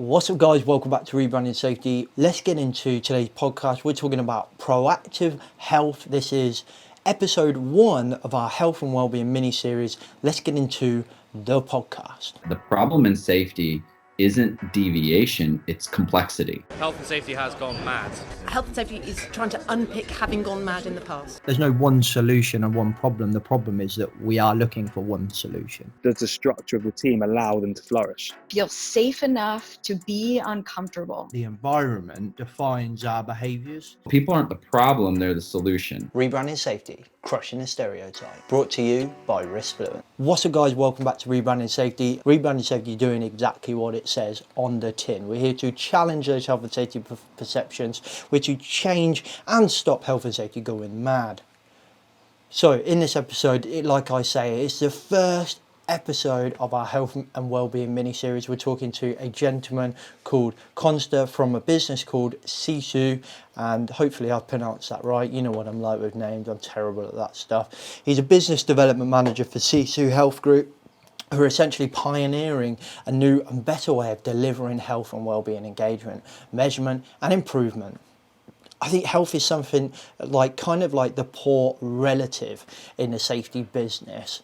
What's up, guys? Welcome back to Rebranding Safety. Let's get into today's podcast. We're talking about proactive health. This is episode 1 of our Health and Wellbeing mini-series. Let's get into the podcast. The problem in safety isn't deviation, it's complexity. Health and safety has gone mad. Health and safety is trying to unpick having gone mad in the past. There's no one solution and one problem. The problem is that we are looking for one solution. Does the structure of the team allow them to flourish? Feel safe enough to be uncomfortable. The environment defines our behaviours. People aren't the problem, they're the solution. Rebranding Safety, crushing the stereotype. Brought to you by Riskfluent. What's up, guys? Welcome back to Rebranding Safety. Rebranding Safety doing exactly what it says on the tin. We're here to challenge those health and safety perceptions. We're to change and stop health and safety going mad. So in this episode, like I say, it's the first episode of our Health and Wellbeing mini-series. We're talking to a gentleman called Konsta from a business called SiSU, and hopefully I've pronounced that right. You know what I'm like with names, I'm terrible at that stuff. He's a business development manager for SiSU Health Group, who are essentially pioneering a new and better way of delivering health and wellbeing engagement, measurement and improvement. I think health is something kind of like the poor relative in the safety business.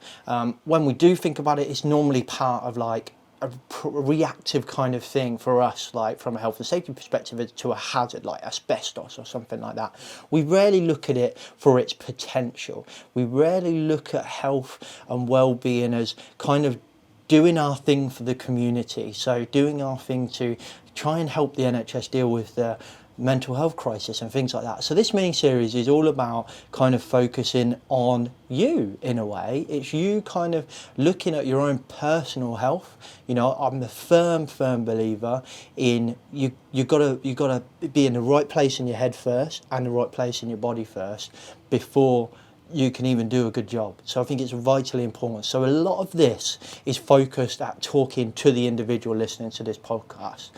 When we do think about it, it's normally part of like a reactive kind of thing for us, like from a health and safety perspective, to a hazard like asbestos or something like that. We rarely look at it for its potential. We rarely look at health and well-being as kind of doing our thing for the community. So doing our thing to try and help the NHS deal with the mental health crisis and things like that. So this mini-series is all about kind of focusing on you in a way. It's you kind of looking at your own personal health. You know, I'm the firm believer in you gotta be in the right place in your head first and the right place in your body first before you can even do a good job. So I think it's vitally important. So a lot of this is focused at talking to the individual listening to this podcast.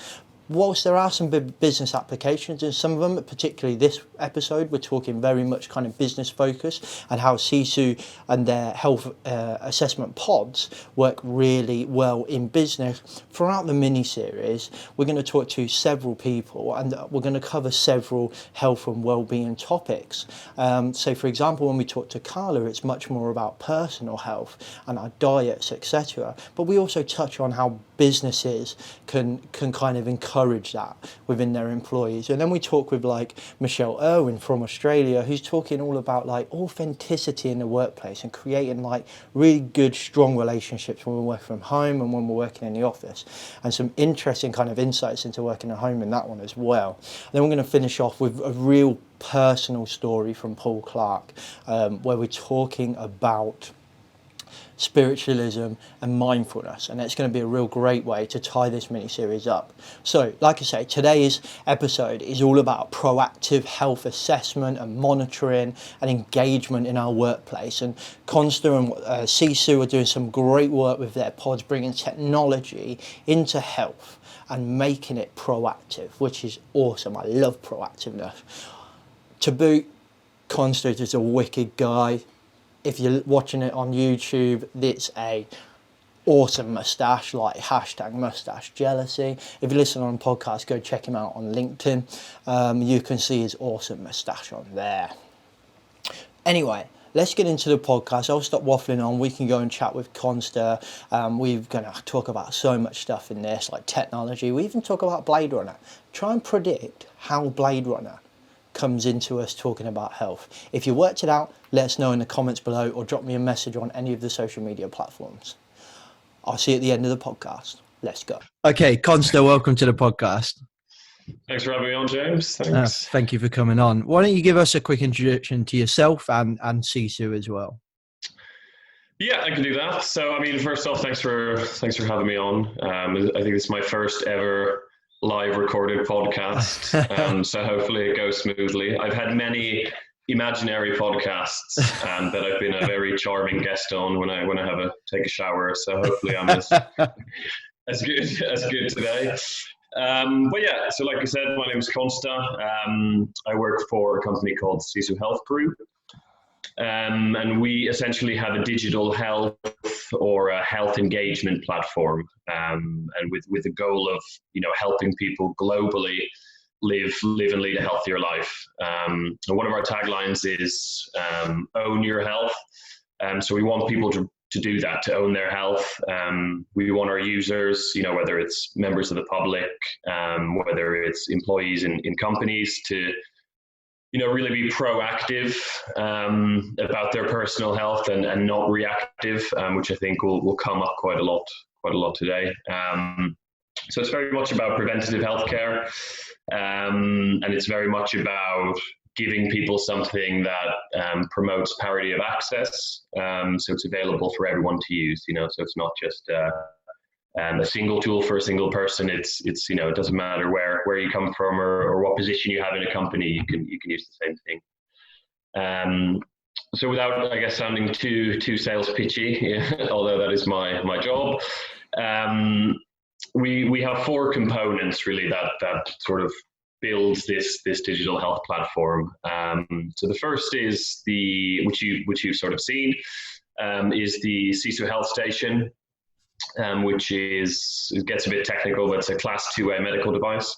Whilst there are some business applications, and some of them, particularly this episode, we're talking very much kind of business focus and how SiSU and their health assessment pods work really well in business. Throughout the mini-series, we're going to talk to several people and we're going to cover several health and wellbeing topics. So for example, when we talk to Carla, it's much more about personal health and our diets, etc. But we also touch on how businesses can kind of encourage that within their employees. And then we talk with like Michelle Irwin from Australia, who's talking all about like authenticity in the workplace and creating like really good, strong relationships when we work from home and when we're working in the office, and some interesting kind of insights into working at home in that one as well. And then we're going to finish off with a real personal story from Paul Clark, where we're talking about spiritualism and mindfulness, and it's going to be a real great way to tie this mini-series up. So like I say, today's episode is all about proactive health assessment and monitoring and engagement in our workplace, and Konsta and SiSU are doing some great work with their pods, bringing technology into health and making it proactive, which is awesome. I love proactiveness. To boot, Konsta is a wicked guy. If you're watching it on YouTube, it's a awesome moustache, like hashtag mustache jealousy. If you listen on a podcast, go check him out on LinkedIn. You can see his awesome moustache on there. Anyway, let's get into the podcast. I'll stop waffling on. We can go and chat with Konsta. We're going to talk about so much stuff in this, like technology. We even talk about Blade Runner. Try and predict how Blade Runner comes into us talking about health. If you worked it out, let us know in the comments below or drop me a message on any of the social media platforms. I'll see you at the end of the podcast. Let's go. Okay, Konsta, welcome to the podcast. Thanks for having me on, James. Thanks. Thank you for coming on. Why don't you give us a quick introduction to yourself and SiSU as well? Yeah, I can do that. So, I mean, first off, thanks for having me on. I think this is my first ever live recorded podcast, so hopefully it goes smoothly. I've had many imaginary podcasts that I've been a very charming guest on when I take a shower. So hopefully I'm as good today. But yeah, so like I said, my name is Konsta. I work for a company called SiSU Health Group. And we essentially have a digital health or a health engagement platform, and with the goal of helping people globally live and lead a healthier life. And one of our taglines is own your health. So we want people to do that, to own their health. We want our users, whether it's members of the public, whether it's employees in companies, to really be proactive about their personal health and not reactive, which I think will come up quite a lot today. So it's very much about preventative healthcare, and it's very much about giving people something that promotes parity of access, so it's available for everyone to use. So it's not just a single tool for a single person. It's it doesn't matter where you come from or what position you have in a company. You can use the same thing. So without, I guess, sounding too sales pitchy, although that is my job, we have 4 components really that sort of builds this digital health platform. So the first is which you've sort of seen, is the SiSU Health Station, which gets a bit technical, but it's a Class 2A medical device.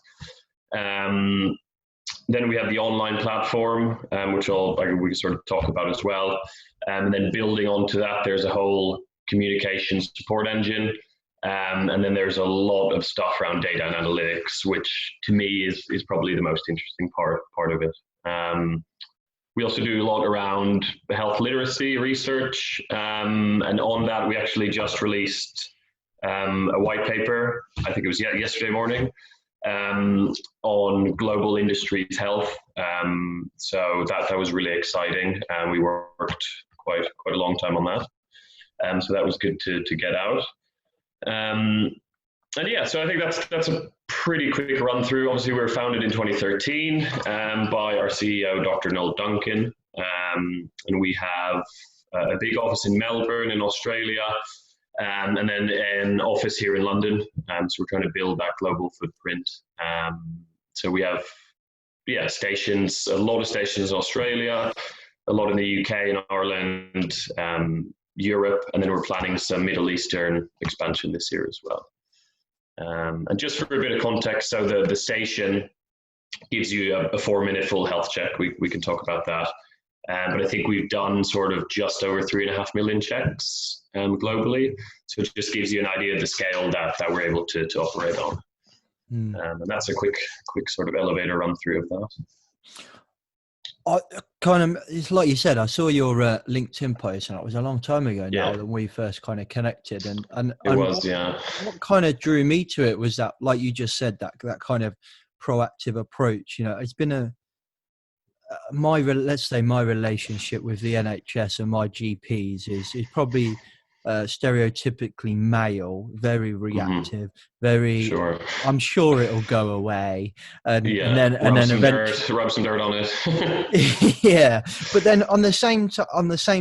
Then we have the online platform, which we can sort of talk about as well. And then building onto that, there's a whole communication support engine. And then there's a lot of stuff around data and analytics, which to me is probably the most interesting part of it. We also do a lot around health literacy research. And on that, we actually just released a white paper, I think it was yesterday morning, on global industries health. So that was really exciting, and we worked quite a long time on that. So that was good to get out. And yeah, so I think that's a pretty quick run through. Obviously, we were founded in 2013 by our CEO, Dr. Noel Duncan, and we have a big office in Melbourne in Australia, and then an office here in London. So we're trying to build that global footprint. So we have stations, a lot of stations in Australia, a lot in the UK and Ireland, Europe, and then we're planning some Middle Eastern expansion this year as well. And just for a bit of context, so the station gives you a 4-minute full health check. We can talk about that. But I think we've done sort of just over 3.5 million checks globally. So it just gives you an idea of the scale that we're able to operate on. And that's a quick sort of elevator run through of that. It's like you said, I saw your LinkedIn post, and it was a long time ago now when we first kind of connected. And what kind of drew me to it was that, like you just said, that kind of proactive approach. It's been my relationship with the NHS and my GPs is probably stereotypically male, very reactive, very. Sure. I'm sure it'll go away, and then eventually rub some dirt on it. Yeah, but then on the same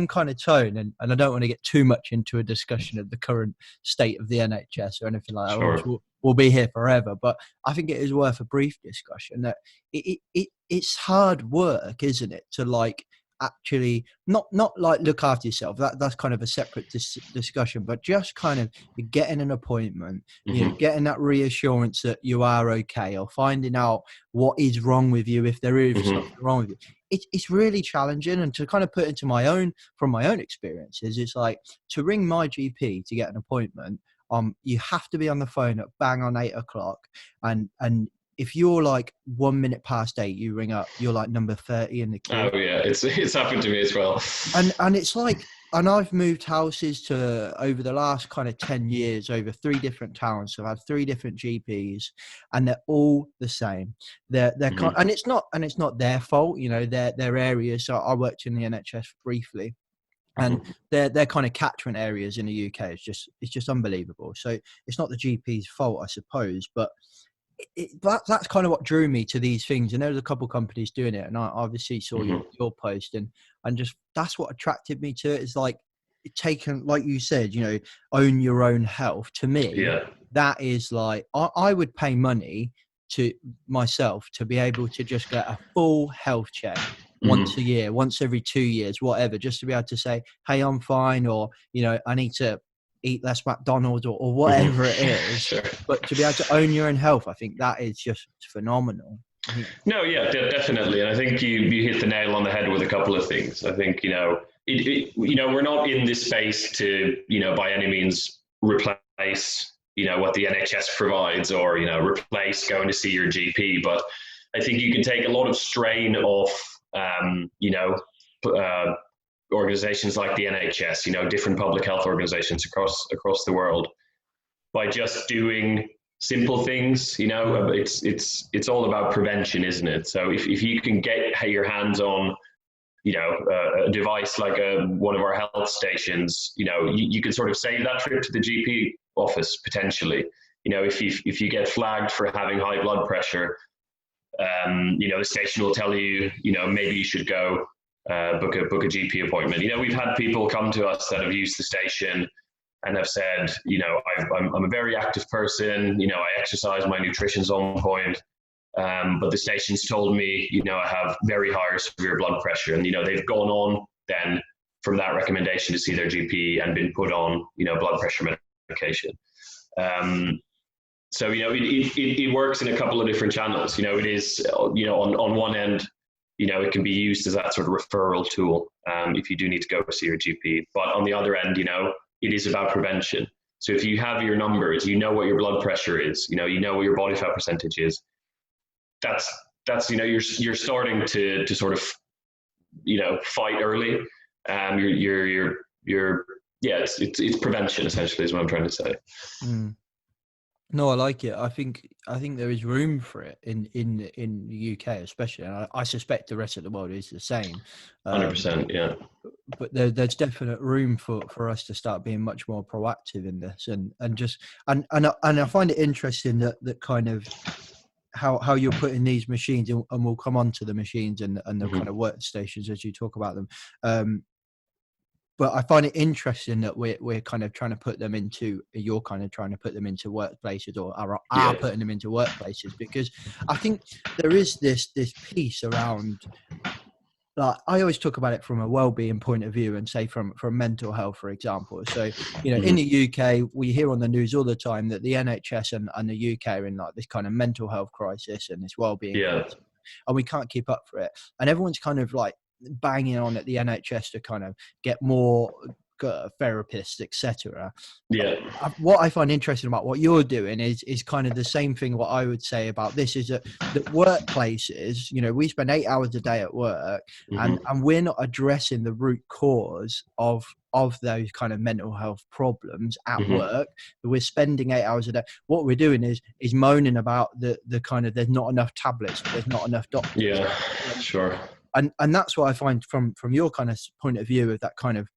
kind of tone, and I don't want to get too much into a discussion of the current state of the NHS or anything like that. Sure. We'll be here forever, but I think it is worth a brief discussion that it's hard work, isn't it, to actually not look after yourself. That's kind of a separate discussion, but just kind of getting an appointment, getting that reassurance that you are okay, or finding out what is wrong with you if there is something wrong with you. It's really challenging, and to kind of put into from my own experiences, it's like to ring my GP to get an appointment. You have to be on the phone at bang on 8 o'clock, and if you're 1 minute past 8, you ring up, you're number 30 in the queue. Oh yeah, it's happened to me as well. And it's and I've moved houses over the last kind of 10 years, over 3 different towns. So I've had 3 different GPs, and they're all the same. They're and it's not their fault, their areas. So I worked in the NHS briefly, and they're kind of catchment areas in the UK. It's just unbelievable. So it's not the GP's fault, I suppose, but that's kind of what drew me to these things. And there was a couple of companies doing it, and I obviously saw your post, and just that's what attracted me to it. Is taken, like you said, own your own health. To me, that is I would pay money to myself to be able to just get a full health check once a year, once every 2 years, whatever, just to be able to say, hey, I'm fine, or, you know, I need to eat less McDonald's, or whatever it is. Sure. But to be able to own your own health, I think that is just phenomenal. No, yeah, definitely. And I think you hit the nail on the head with a couple of things. I think, you know, we're not in this space to, you know, by any means replace, you know, what the NHS provides, or, you know, replace going to see your GP. But I think you can take a lot of strain off, you know, organizations like the NHS, you know, different public health organizations across the world, by just doing simple things. You know, it's all about prevention, isn't it? So if you can get your hands on, you know, a device like one of our health stations, you know, you can sort of save that trip to the GP office potentially. You know, if you get flagged for having high blood pressure, you know, the station will tell you, you know, maybe you should go book a GP appointment. You know, we've had people come to us that have used the station and have said, you know, I'm a very active person, you know, I exercise, my nutrition's on point, but the station's told me, you know, I have very high or severe blood pressure. And, you know, they've gone on then from that recommendation to see their GP and been put on, you know, blood pressure medication. So, you know, it works in a couple of different channels. You know, it is, you know, on one end, you know, it can be used as that sort of referral tool if you do need to go see your GP. But on the other end, you know, it is about prevention. So if you have your numbers, you know what your blood pressure is, you know what your body fat percentage is. That's you know, you're starting to sort of, you know, fight early. It's prevention essentially is what I'm trying to say. No, I like it. I think there is room for it in the UK, especially, and I suspect the rest of the world is the same. 100%, yeah. But there's definite room for us to start being much more proactive in this, and I find it interesting that kind of how you're putting these machines, and we'll come on to the machines and the kind of workstations as you talk about them. But I find it interesting that we're kind of trying to put them into, you're kind of trying to put them into workplaces, or are putting them into workplaces, because I think there is this piece around, like, I always talk about it from a well-being point of view, and say from mental health, for example. So, you know, in the UK, we hear on the news all the time that the NHS and the UK are in like this kind of mental health crisis and this well-being crisis, and we can't keep up for it. And everyone's kind of like banging on at the NHS to kind of get more therapists, etc. What I find interesting about what you're doing is kind of the same thing. What I would say about this is that workplaces, you know, we spend 8 hours a day at work, and we're not addressing the root cause of those kind of mental health problems at work. We're spending 8 hours a day. What we're doing is moaning about the kind of, there's not enough tablets, there's not enough doctors. Yeah, sure. And that's what I find from your kind of point of view, of that kind of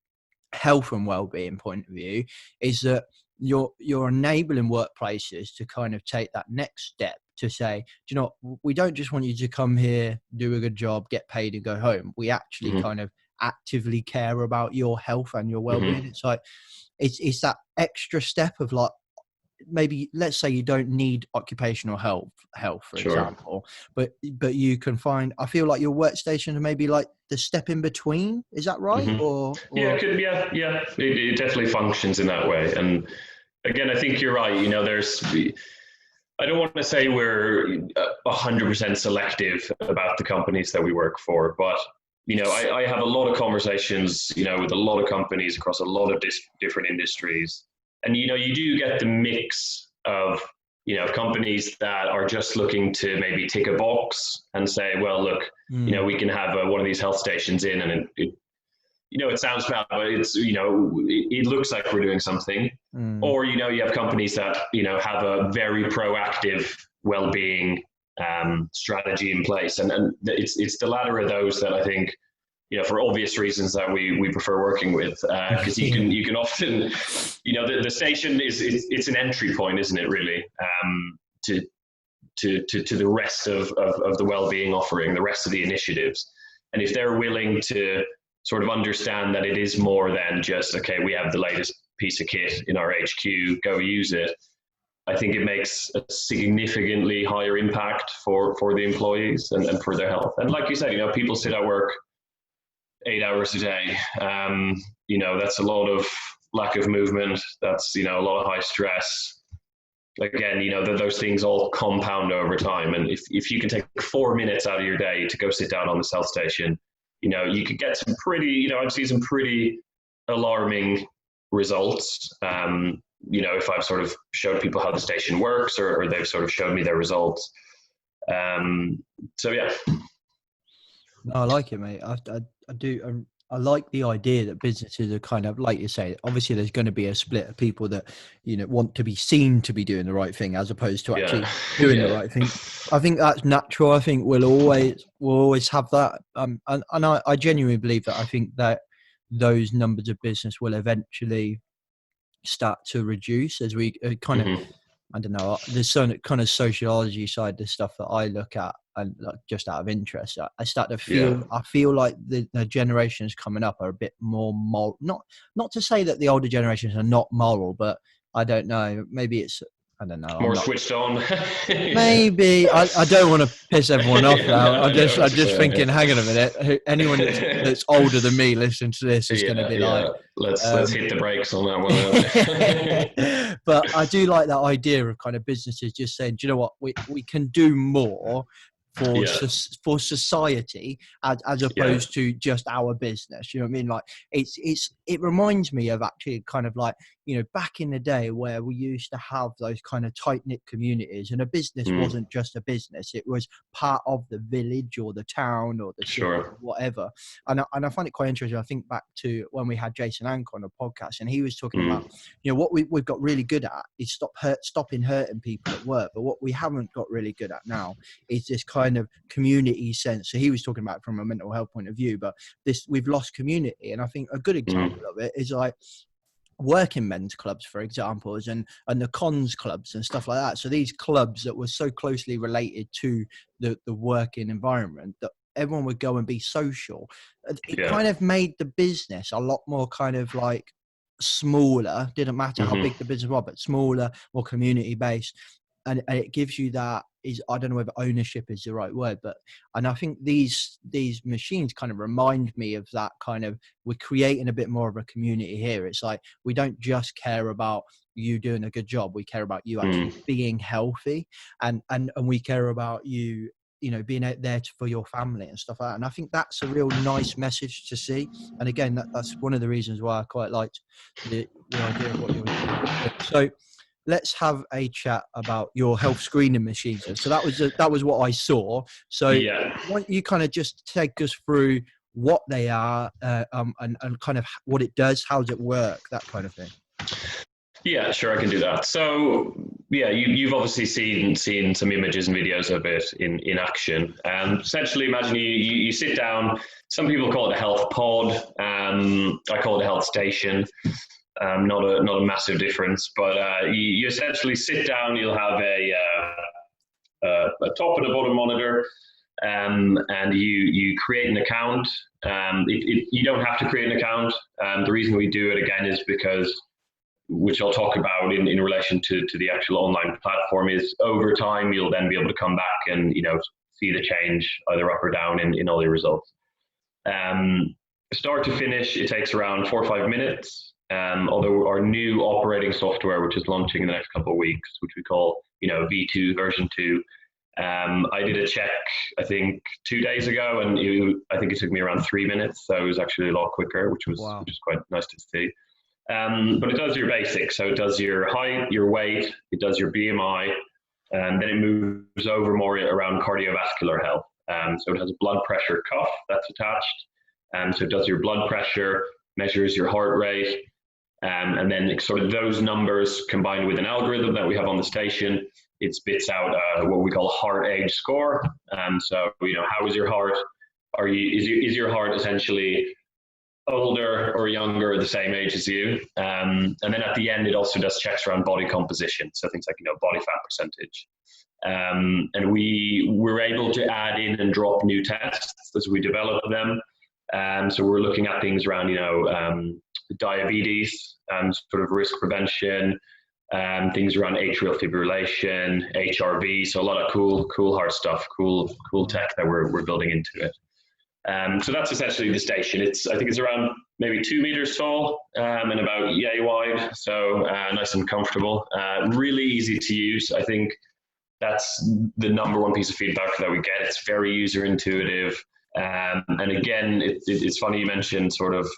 health and well-being point of view, is that you're enabling workplaces to kind of take that next step to say, do you know, we don't just want you to come here, do a good job, get paid and go home. We actually kind of actively care about your health and your well-being. It's like, it's that extra step of like, maybe let's say you don't need occupational health for example, but you can find, I feel like your workstation maybe like the step in between. Is that right? Or it definitely functions in that way. And again, I think you're right. You know, I don't want to say we're 100% selective about the companies that we work for, but you know, I have a lot of conversations, you know, with a lot of companies across a lot of different industries. And, you know, you do get the mix of, you know, companies that are just looking to maybe tick a box and say, well, look, you know, we can have one of these health stations in, and it you know, it sounds bad, but it's, you know, it looks like we're doing something. Or, you know, you have companies that, you know, have a very proactive well-being strategy in place. And it's the latter of those that I think, you know, for obvious reasons, that we prefer working with, because you can often, you know, the station it's an entry point, isn't it, really, to the rest of the well-being offering, the rest of the initiatives. And if they're willing to sort of understand that it is more than just, okay, we have the latest piece of kit in our HQ, go use it, I think it makes a significantly higher impact for the employees and for their health. And like you said, people sit at work 8 hours a day. That's a lot of lack of movement. That's, a lot of high stress. Again, those things all compound over time. And if you can take 4 minutes out of your day to go sit down on the health station, you could get some pretty, I'd see some pretty alarming results. If I've sort of showed people how the station works, or they've sort of showed me their results. So yeah. No, I like it, mate. I do. I like the idea that businesses are kind of, like you say, obviously there's going to be a split of people that, want to be seen to be doing the right thing as opposed to actually doing the right thing. I think that's natural. I think we'll always have that. And I genuinely believe that. I think that those numbers of business will eventually start to reduce as we kind of, I don't know, there's some kind of sociology side to stuff that I look at, and just out of interest, I start to feel, I feel like the generations coming up are a bit more moral. Not to say that the older generations are not moral, but I don't know, maybe it's, I don't know. More switched on. Maybe I don't want to piss everyone off now. I'm just thinking. Hang on a minute. Anyone that's older than me listening to this is going to be like, let's hit the brakes on that one. But I do like that idea of kind of businesses just saying, do you know what, we can do more for society as opposed to just our business. You know what I mean? Like it reminds me of actually kind of like, back in the day where we used to have those kind of tight-knit communities, and a business wasn't just a business, it was part of the village or the town or the city or whatever. And I find it quite interesting. I think back to when we had Jason Ank on a podcast, and he was talking about, what we've got really good at is stopping hurting people at work, but what we haven't got really good at now is this kind of community sense. So he was talking about it from a mental health point of view, but we've lost community. And I think a good example of it is like working men's clubs, for example, and the cons clubs and stuff like that. So these clubs that were so closely related to the working environment that everyone would go and be social. It kind of made the business a lot more kind of like smaller. Didn't matter how big the business was, but smaller, more community based. And it gives you that, I don't know whether ownership is the right word, and I think these machines kind of remind me of that kind of, we're creating a bit more of a community here. It's like, we don't just care about you doing a good job. We care about you actually being healthy, and we care about you, being out there for your family and stuff like that. And I think that's a real nice message to see. And again, that's one of the reasons why I quite liked the idea of what you were doing. So let's have a chat about your health screening machines. So that was what I saw. So why don't you kind of just take us through what they are, and kind of what it does, how does it work, that kind of thing. Yeah, sure, I can do that. So you've obviously seen some images and videos of it in action. Essentially, imagine you sit down. Some people call it a health pod. I call it a health station. Not a massive difference, but you essentially sit down. You'll have a top and a bottom monitor, and you create an account. You don't have to create an account. The reason we do it again is because, which I'll talk about in relation to the actual online platform, is over time you'll then be able to come back and see the change either up or down in all your results. Start to finish, it takes around 4 or 5 minutes. Although our new operating software, which is launching in the next couple of weeks, which we call V2 version 2, I did a check I think 2 days ago, and I think it took me around 3 minutes, so it was actually a lot quicker, which was quite nice to see. But it does your basics, so it does your height, your weight, it does your BMI, and then it moves over more around cardiovascular health. So it has a blood pressure cuff that's attached, so it does your blood pressure, measures your heart rate, and then sort of those numbers combined with an algorithm that we have on the station, it spits out what we call a heart age score. So how is your heart? Is your heart essentially older or younger or the same age as you? And then at the end, it also does checks around body composition, so things like body fat percentage. And we were able to add in and drop new tests as we develop them. So we're looking at things around, diabetes, sort of risk prevention, things around atrial fibrillation, HRV, so a lot of cool heart stuff, cool tech that we're building into it. So that's essentially the station. I think it's around maybe 2 meters tall and about yay wide, so nice and comfortable. Really easy to use. I think that's the number one piece of feedback that we get. It's very user intuitive. And again, it's funny you mentioned sort of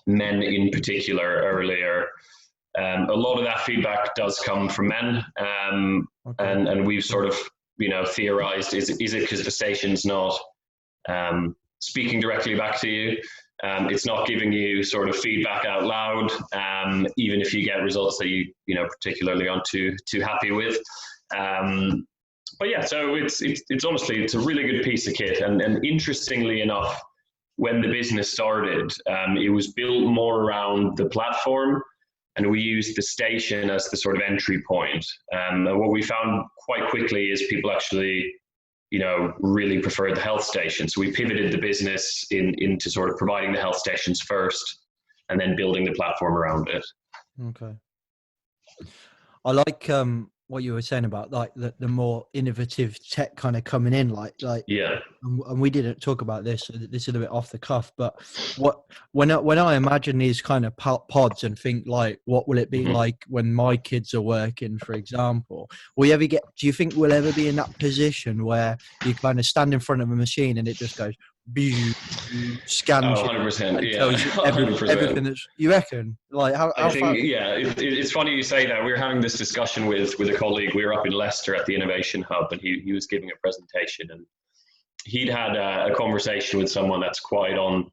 men in particular earlier. A lot of that feedback does come from men, and we've sort of theorized: is it because the station's not speaking directly back to you? It's not giving you sort of feedback out loud, even if you get results that you particularly aren't too happy with. But yeah, so it's honestly a really good piece of kit, and interestingly enough, when the business started, it was built more around the platform, and we used the station as the sort of entry point. And what we found quite quickly is people actually, really preferred the health station. So we pivoted the business into sort of providing the health stations first, and then building the platform around it. Okay. I like what you were saying about like the more innovative tech kind of coming in, like yeah. And we didn't talk about this. So this is a bit off the cuff, but when I imagine these kind of pods and think like, what will it be like when my kids are working, for example? Do you think we'll ever be in that position where you kind of stand in front of a machine and it just goes, scans 100%, you, tells you 100%. everything that's, you reckon? Like how I think, far? it's funny you say that. We were having this discussion with a colleague. We were up in Leicester at the Innovation Hub, and he was giving a presentation, and he'd had a conversation with someone that's quite on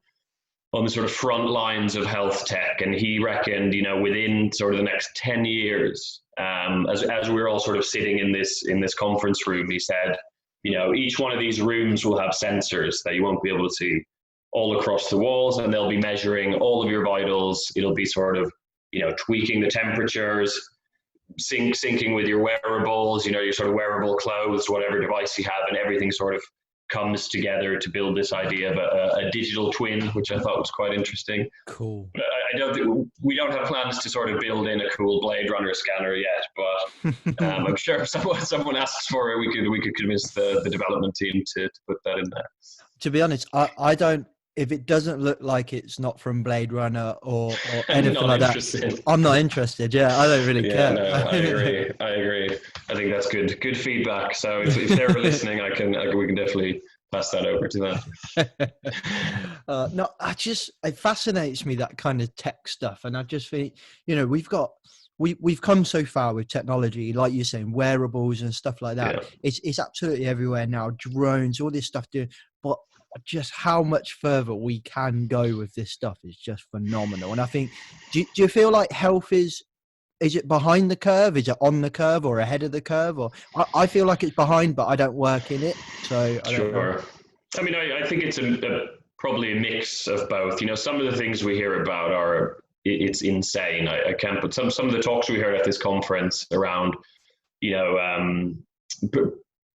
the sort of front lines of health tech, and he reckoned, within sort of the next 10 years, as we were all sort of sitting in this conference room, he said, each one of these rooms will have sensors that you won't be able to see all across the walls, and they'll be measuring all of your vitals. It'll be sort of, tweaking the temperatures, syncing with your wearables, your sort of wearable clothes, whatever device you have, and everything sort of comes together to build this idea of a digital twin, which I thought was quite interesting. Cool. But we don't have plans to sort of build in a cool Blade Runner scanner yet, but I'm sure if someone asks for it, we could convince the development team to put that in there. To be honest, I don't. If it doesn't look like it's not from Blade Runner or anything like that, I'm not interested. Yeah, I don't really care. No, I agree. I think that's good feedback. So if they're listening, we can definitely pass that over to them. No, it fascinates me, that kind of tech stuff, and I just think we've come so far with technology, like you're saying, wearables and stuff like that. Yeah. It's absolutely everywhere now. Drones, all this stuff, but just how much further we can go with this stuff is just phenomenal. And I think, do you feel like health is it behind the curve? Is it on the curve or ahead of the curve? Or I feel like it's behind, but I don't work in it, so I don't know. I mean, I think it's probably a mix of both. Some of the things we hear about it's insane. I can't put some of the talks we heard at this conference around,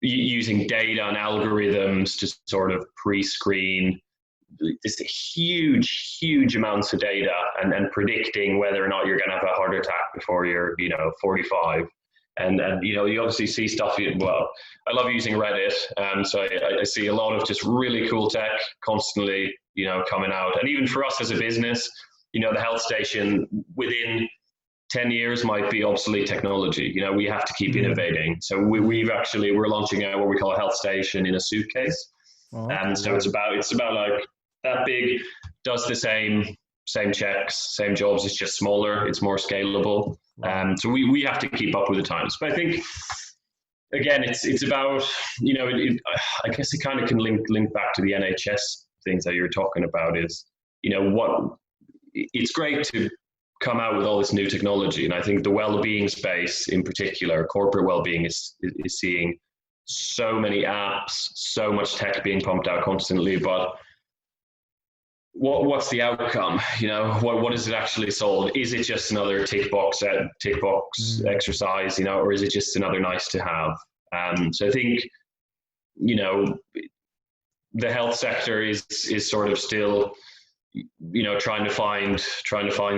using data and algorithms to sort of pre-screen this huge amounts of data and predicting whether or not you're going to have a heart attack before you're 45. And you obviously see stuff. Well, I love using Reddit, so I see a lot of just really cool tech constantly coming out. And even for us as a business, the health station within 10 years might be obsolete technology. We have to keep innovating. So we're launching what we call a health station in a suitcase. And so it's about like that big, does the same checks, same jobs. It's just smaller. It's more scalable. So we have to keep up with the times. But I think, again, it's about, I guess it kind of can link back to the NHS things that you're talking about is, it's great to come out with all this new technology. And I think the well-being space in particular, corporate well-being is seeing so many apps, so much tech being pumped out constantly, but what's the outcome? What does it actually solve? Is it just another tick box exercise, or is it just another nice to have? So I think, the health sector is sort of still, trying to find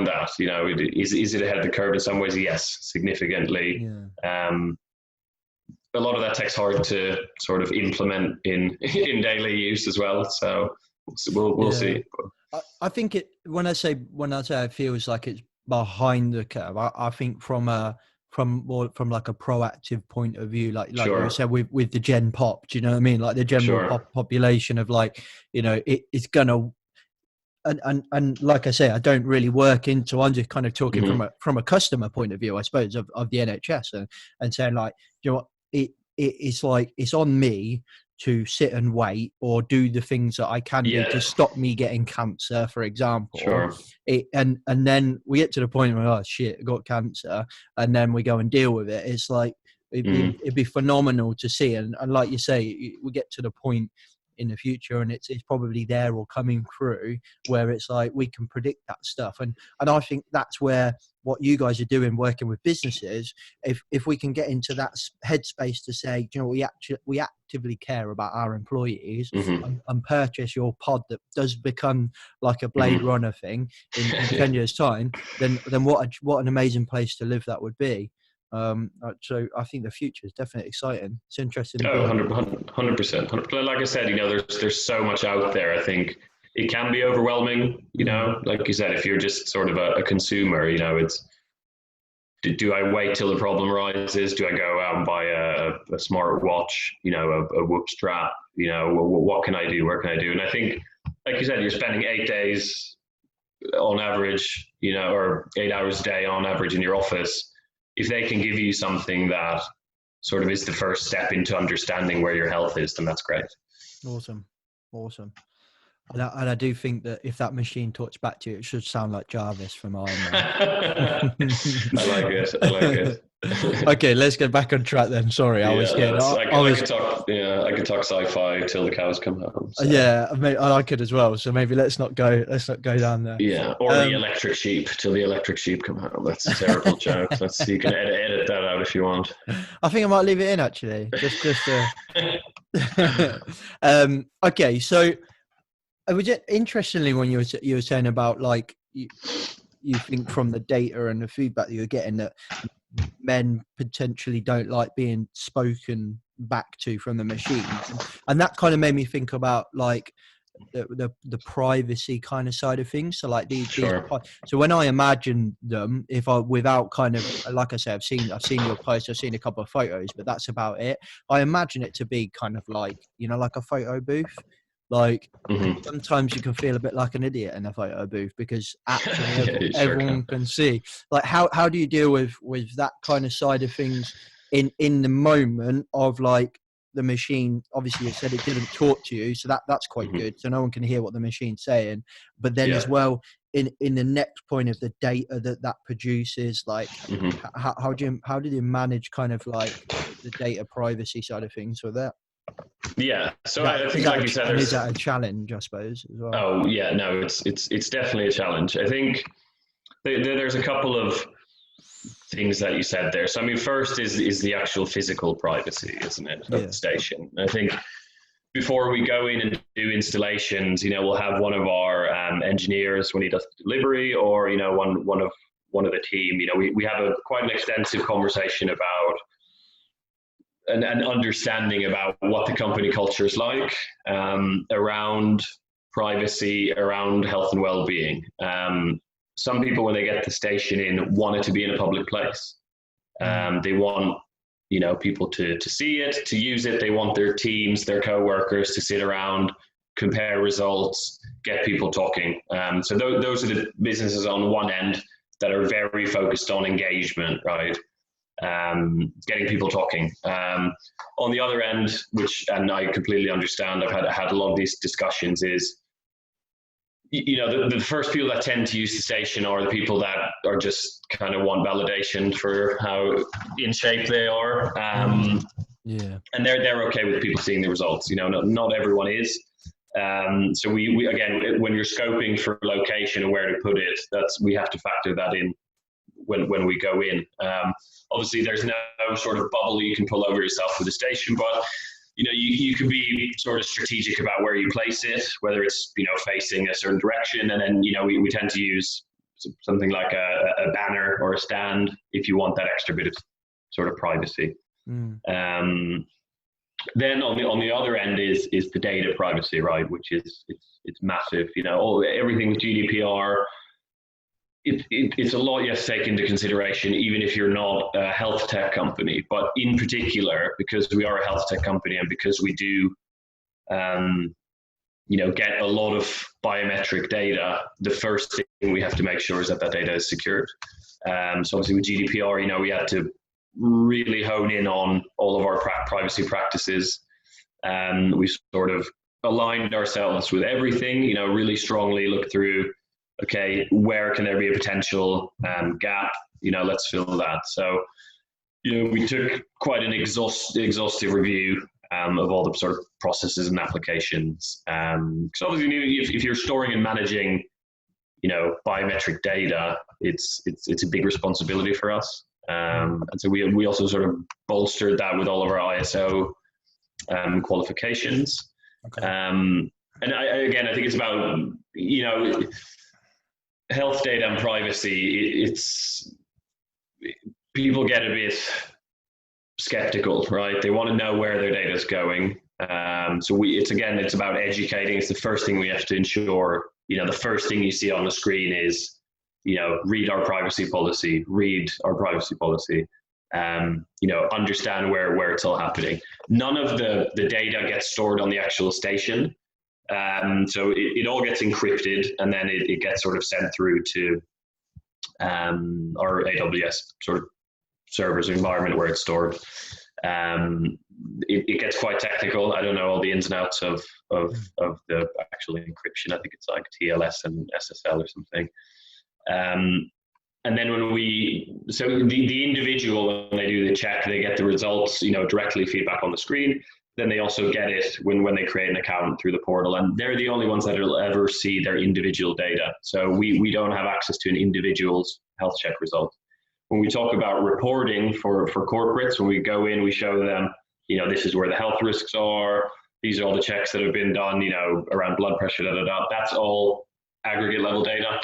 that, is it ahead of the curve in some ways? Yes, significantly. Yeah. A lot of that tech's hard to sort of implement in daily use as well. So we'll see. I think when I say it feels like it's behind the curve, I think from like a proactive point of view, like Sure. you said with the Gen Pop, do you know what I mean? Like the general population of like, it's gonna. And like I say, I don't really work into. I'm just kind of talking from a customer point of view, I suppose, of the NHS, and saying like, what, it's like it's on me to sit and wait or do the things that I can do to stop me getting cancer, for example. Sure. And then we get to the point where, oh shit, I got cancer, and then we go and deal with it. It's like it'd be phenomenal to see, and like you say, we get to the point in the future, and it's probably there or coming through, where it's like we can predict that stuff, and I think that's where what you guys are doing, working with businesses, if we can get into that headspace to say, we actively care about our employees, and purchase your pod that does become like a Blade Runner thing in 10 years time, then what an amazing place to live that would be. So I think the future is definitely exciting. It's interesting. 100%. Like I said, there's so much out there. I think it can be overwhelming, like you said, if you're just sort of a consumer, it's, do I wait till the problem rises? Do I go out and buy a smart watch, a Whoop strap? What can I do? Where can I do? And I think, like you said, you're spending 8 days on average, or 8 hours a day on average in your office. If they can give you something that sort of is the first step into understanding where your health is, then that's great. Awesome. And I do think that if that machine talks back to you, it should sound like Jarvis from Iron Man. I like it. Okay, let's get back on track then. Sorry, I was getting. I could talk sci-fi till the cows come home. So. Yeah, I could as well. So maybe let's not go down there. Yeah, or the electric sheep till the electric sheep come home. That's a terrible joke. You can edit that out if you want. I think I might leave it in actually. Just. Okay, so. I was interestingly when you were saying about like you think from the data and the feedback that you're getting that men potentially don't like being spoken back to from the machine, and that kind of made me think about like the privacy kind of side of things. So like these so when I imagine them, without kind of, like I say, I've seen your post, I've seen a couple of photos, but that's about it. I imagine it to be kind of like like a photo booth. Like sometimes you can feel a bit like an idiot in a photo booth because actually everyone can see. Like how do you deal with that kind of side of things in the moment of like the machine? Obviously you said it didn't talk to you, so that's quite good. So no one can hear what the machine's saying. But then as well in the next point of the data that produces, like how did you manage kind of like the data privacy side of things with that? Yeah, so I think, like you said, is that a challenge, I suppose, as well? Oh yeah, no, it's definitely a challenge. I think there's a couple of things that you said there. So I mean, first is the actual physical privacy, isn't it, of the station? I think before we go in and do installations, we'll have one of our engineers when he does the delivery, or one of the team. We have quite an extensive conversation about. An understanding about what the company culture is like around privacy, around health and well-being. Some people, when they get the station in, want it to be in a public place. They want people to see it, to use it. They want their teams, their co-workers to sit around, compare results, get people talking. So those are the businesses on one end that are very focused on engagement, right? Getting people talking. On the other end, and I completely understand, I've had a lot of these discussions, is the first people that tend to use the station are the people that are just kind of want validation for how in shape they are. And they're okay with people seeing the results. Not everyone is. So we again, when you're scoping for location and where to put it, we have to factor that in when we go in. Obviously, there's no sort of bubble you can pull over yourself with the station, but you could be sort of strategic about where you place it, whether it's, facing a certain direction. And then, we tend to use something like a banner or a stand if you want that extra bit of sort of privacy. Then on the other end is the data privacy, right? Which is, it's massive, everything with GDPR. It's a lot you have to take into consideration, even if you're not a health tech company. But in particular, because we are a health tech company and because we do, get a lot of biometric data, the first thing we have to make sure is that data is secured. So obviously with GDPR, we had to really hone in on all of our privacy practices. We sort of aligned ourselves with everything, really strongly looked through, okay, where can there be a potential gap? Let's fill that. So, we took quite an exhaustive review of all the sort of processes and applications. Because obviously, if you're storing and managing, biometric data, it's a big responsibility for us. And so we also sort of bolstered that with all of our ISO qualifications. Okay. And I think it's about, health data and privacy. People get a bit skeptical, right? They want to know where their data is going. So it's about educating. It's the first thing we have to ensure. The first thing you see on the screen is, read our privacy policy, understand where it's all happening. None of the data gets stored on the actual station. So it all gets encrypted, and then it gets sort of sent through to our AWS sort of servers environment where it's stored. It gets quite technical. I don't know all the ins and outs of the actual encryption. I think it's like TLS and SSL or something. And then the individual, when they do the check, they get the results, directly feedback on the screen. Then they also get it when they create an account through the portal, and they're the only ones that will ever see their individual data. So we don't have access to an individual's health check result. When we talk about reporting for corporates, when we go in, we show them, this is where the health risks are. These are all the checks that have been done, around blood pressure, That's all aggregate level data.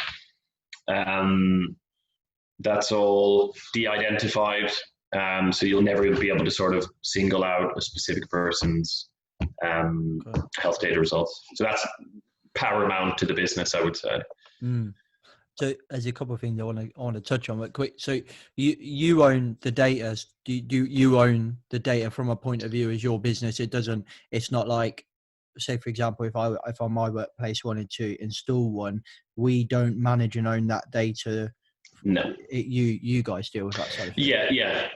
That's all de-identified. So you'll never be able to sort of single out a specific person's health data results. So that's paramount to the business, I would say. So there's a couple of things I want to touch on, but quick. So you own the data. Do you own the data from a point of view as your business? It's not like, say for example, if on my workplace wanted to install one, we don't manage and own that data. No, you guys deal with that side of things.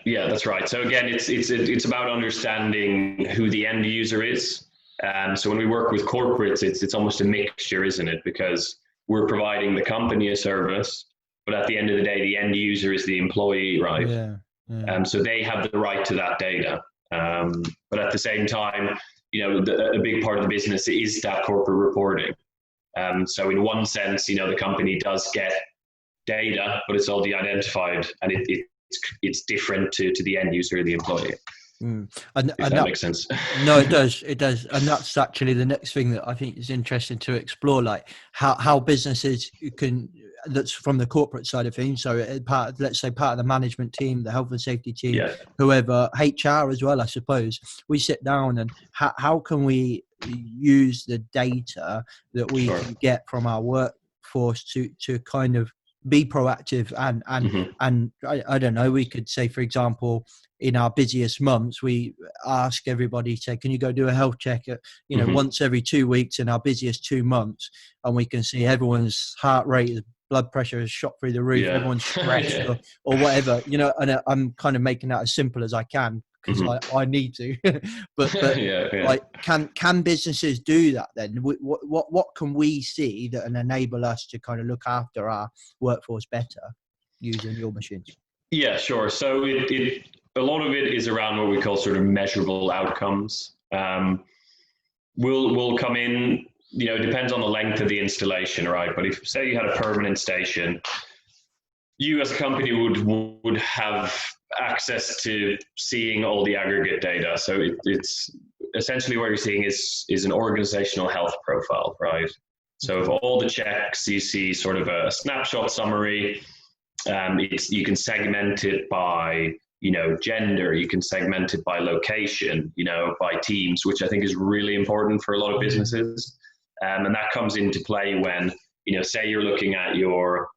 Yeah, that's right. So again, it's about understanding who the end user is. So when we work with corporates, it's almost a mixture, isn't it? Because we're providing the company a service, but at the end of the day, the end user is the employee, right? Yeah. So they have the right to that data. But at the same time, a big part of the business is that corporate reporting. So in one sense, the company does get data, but it's all de-identified, and it's different to the end user, the employee. And that makes sense. No, it does. And that's actually the next thing that I think is interesting to explore, like how businesses that's from the corporate side of things. So let's say part of the management team, the health and safety team, whoever, HR as well, I suppose, we sit down and how can we use the data that we can get from our workforce to kind of be proactive and I don't know, we could say, for example, in our busiest months, we ask everybody, say, can you go do a health check at, once every 2 weeks in our busiest 2 months, and we can see everyone's heart rate, blood pressure is shot through the roof, everyone's stressed or whatever, and I'm kind of making that as simple as I can because I need to, but like, can businesses do that then? What can we see that enable us to kind of look after our workforce better using your machines? Yeah, sure. So a lot of it is around what we call sort of measurable outcomes. We'll come in, it depends on the length of the installation, right? But if, say, you had a permanent station, you as a company would have access to seeing all the aggregate data. So it's essentially what you're seeing is an organizational health profile, right? So of all the checks, you see sort of a snapshot summary. You can segment it by, gender. You can segment it by location, by teams, which I think is really important for a lot of businesses. And that comes into play when, say you're looking at your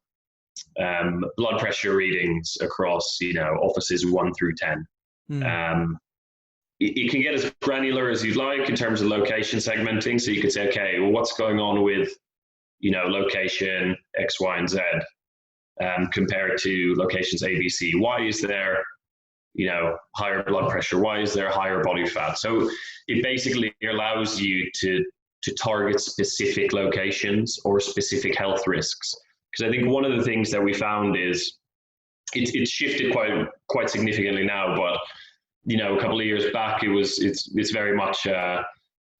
blood pressure readings across, offices 1 through 10. It can get as granular as you'd like in terms of location segmenting. So you could say, okay, well, what's going on with, location X, Y, and Z compared to locations A, B, C? Why is there, higher blood pressure? Why is there higher body fat? So it basically allows you to target specific locations or specific health risks. Because I think one of the things that we found is it's shifted quite significantly now, but a couple of years back, it's very much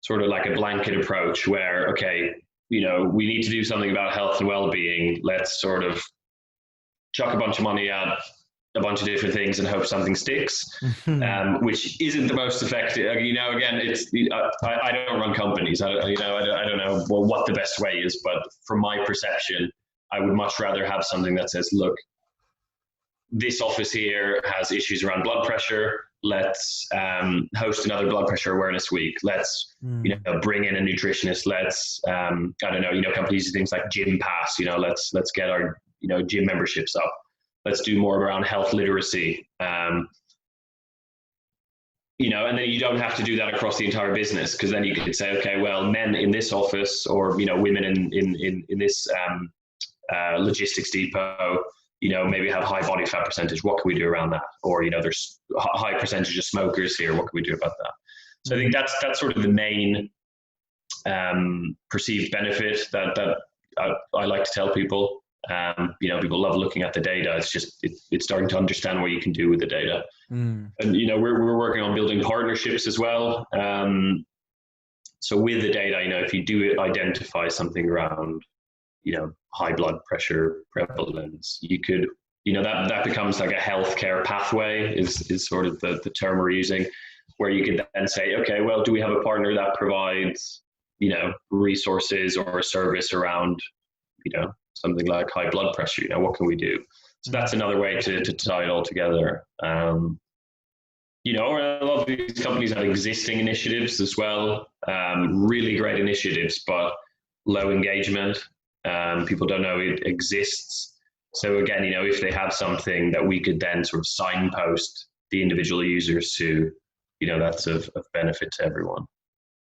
sort of like a blanket approach where, okay, we need to do something about health and well-being. Let's sort of chuck a bunch of money at a bunch of different things and hope something sticks, which isn't the most effective. Again, I don't run companies. I don't know what the best way is, but from my perception, I would much rather have something that says, look, this office here has issues around blood pressure. Let's host another blood pressure awareness week. Let's, bring in a nutritionist. Let's, companies do things like Gym Pass. Let's get our, gym memberships up. Let's do more around health literacy. And then you don't have to do that across the entire business, because then you could say, okay, well, men in this office or, women in this logistics depot, maybe have high body fat percentage. What can we do around that? Or, there's a high percentage of smokers here. What can we do about that? So I think that's sort of the main perceived benefit that I like to tell people. People love looking at the data. It's just, it's starting to understand what you can do with the data. And, we're working on building partnerships as well. So with the data, if you do identify something around, high blood pressure prevalence, you could, that becomes like a healthcare pathway is sort of the term we're using, where you could then say, okay, well, do we have a partner that provides, resources or a service around, something like high blood pressure? What can we do? So that's another way to tie it all together. A lot of these companies have existing initiatives as well, really great initiatives, but low engagement. People don't know it exists. So again, you know, if they have something that we could then sort of signpost the individual users to, you know, that's of benefit to everyone.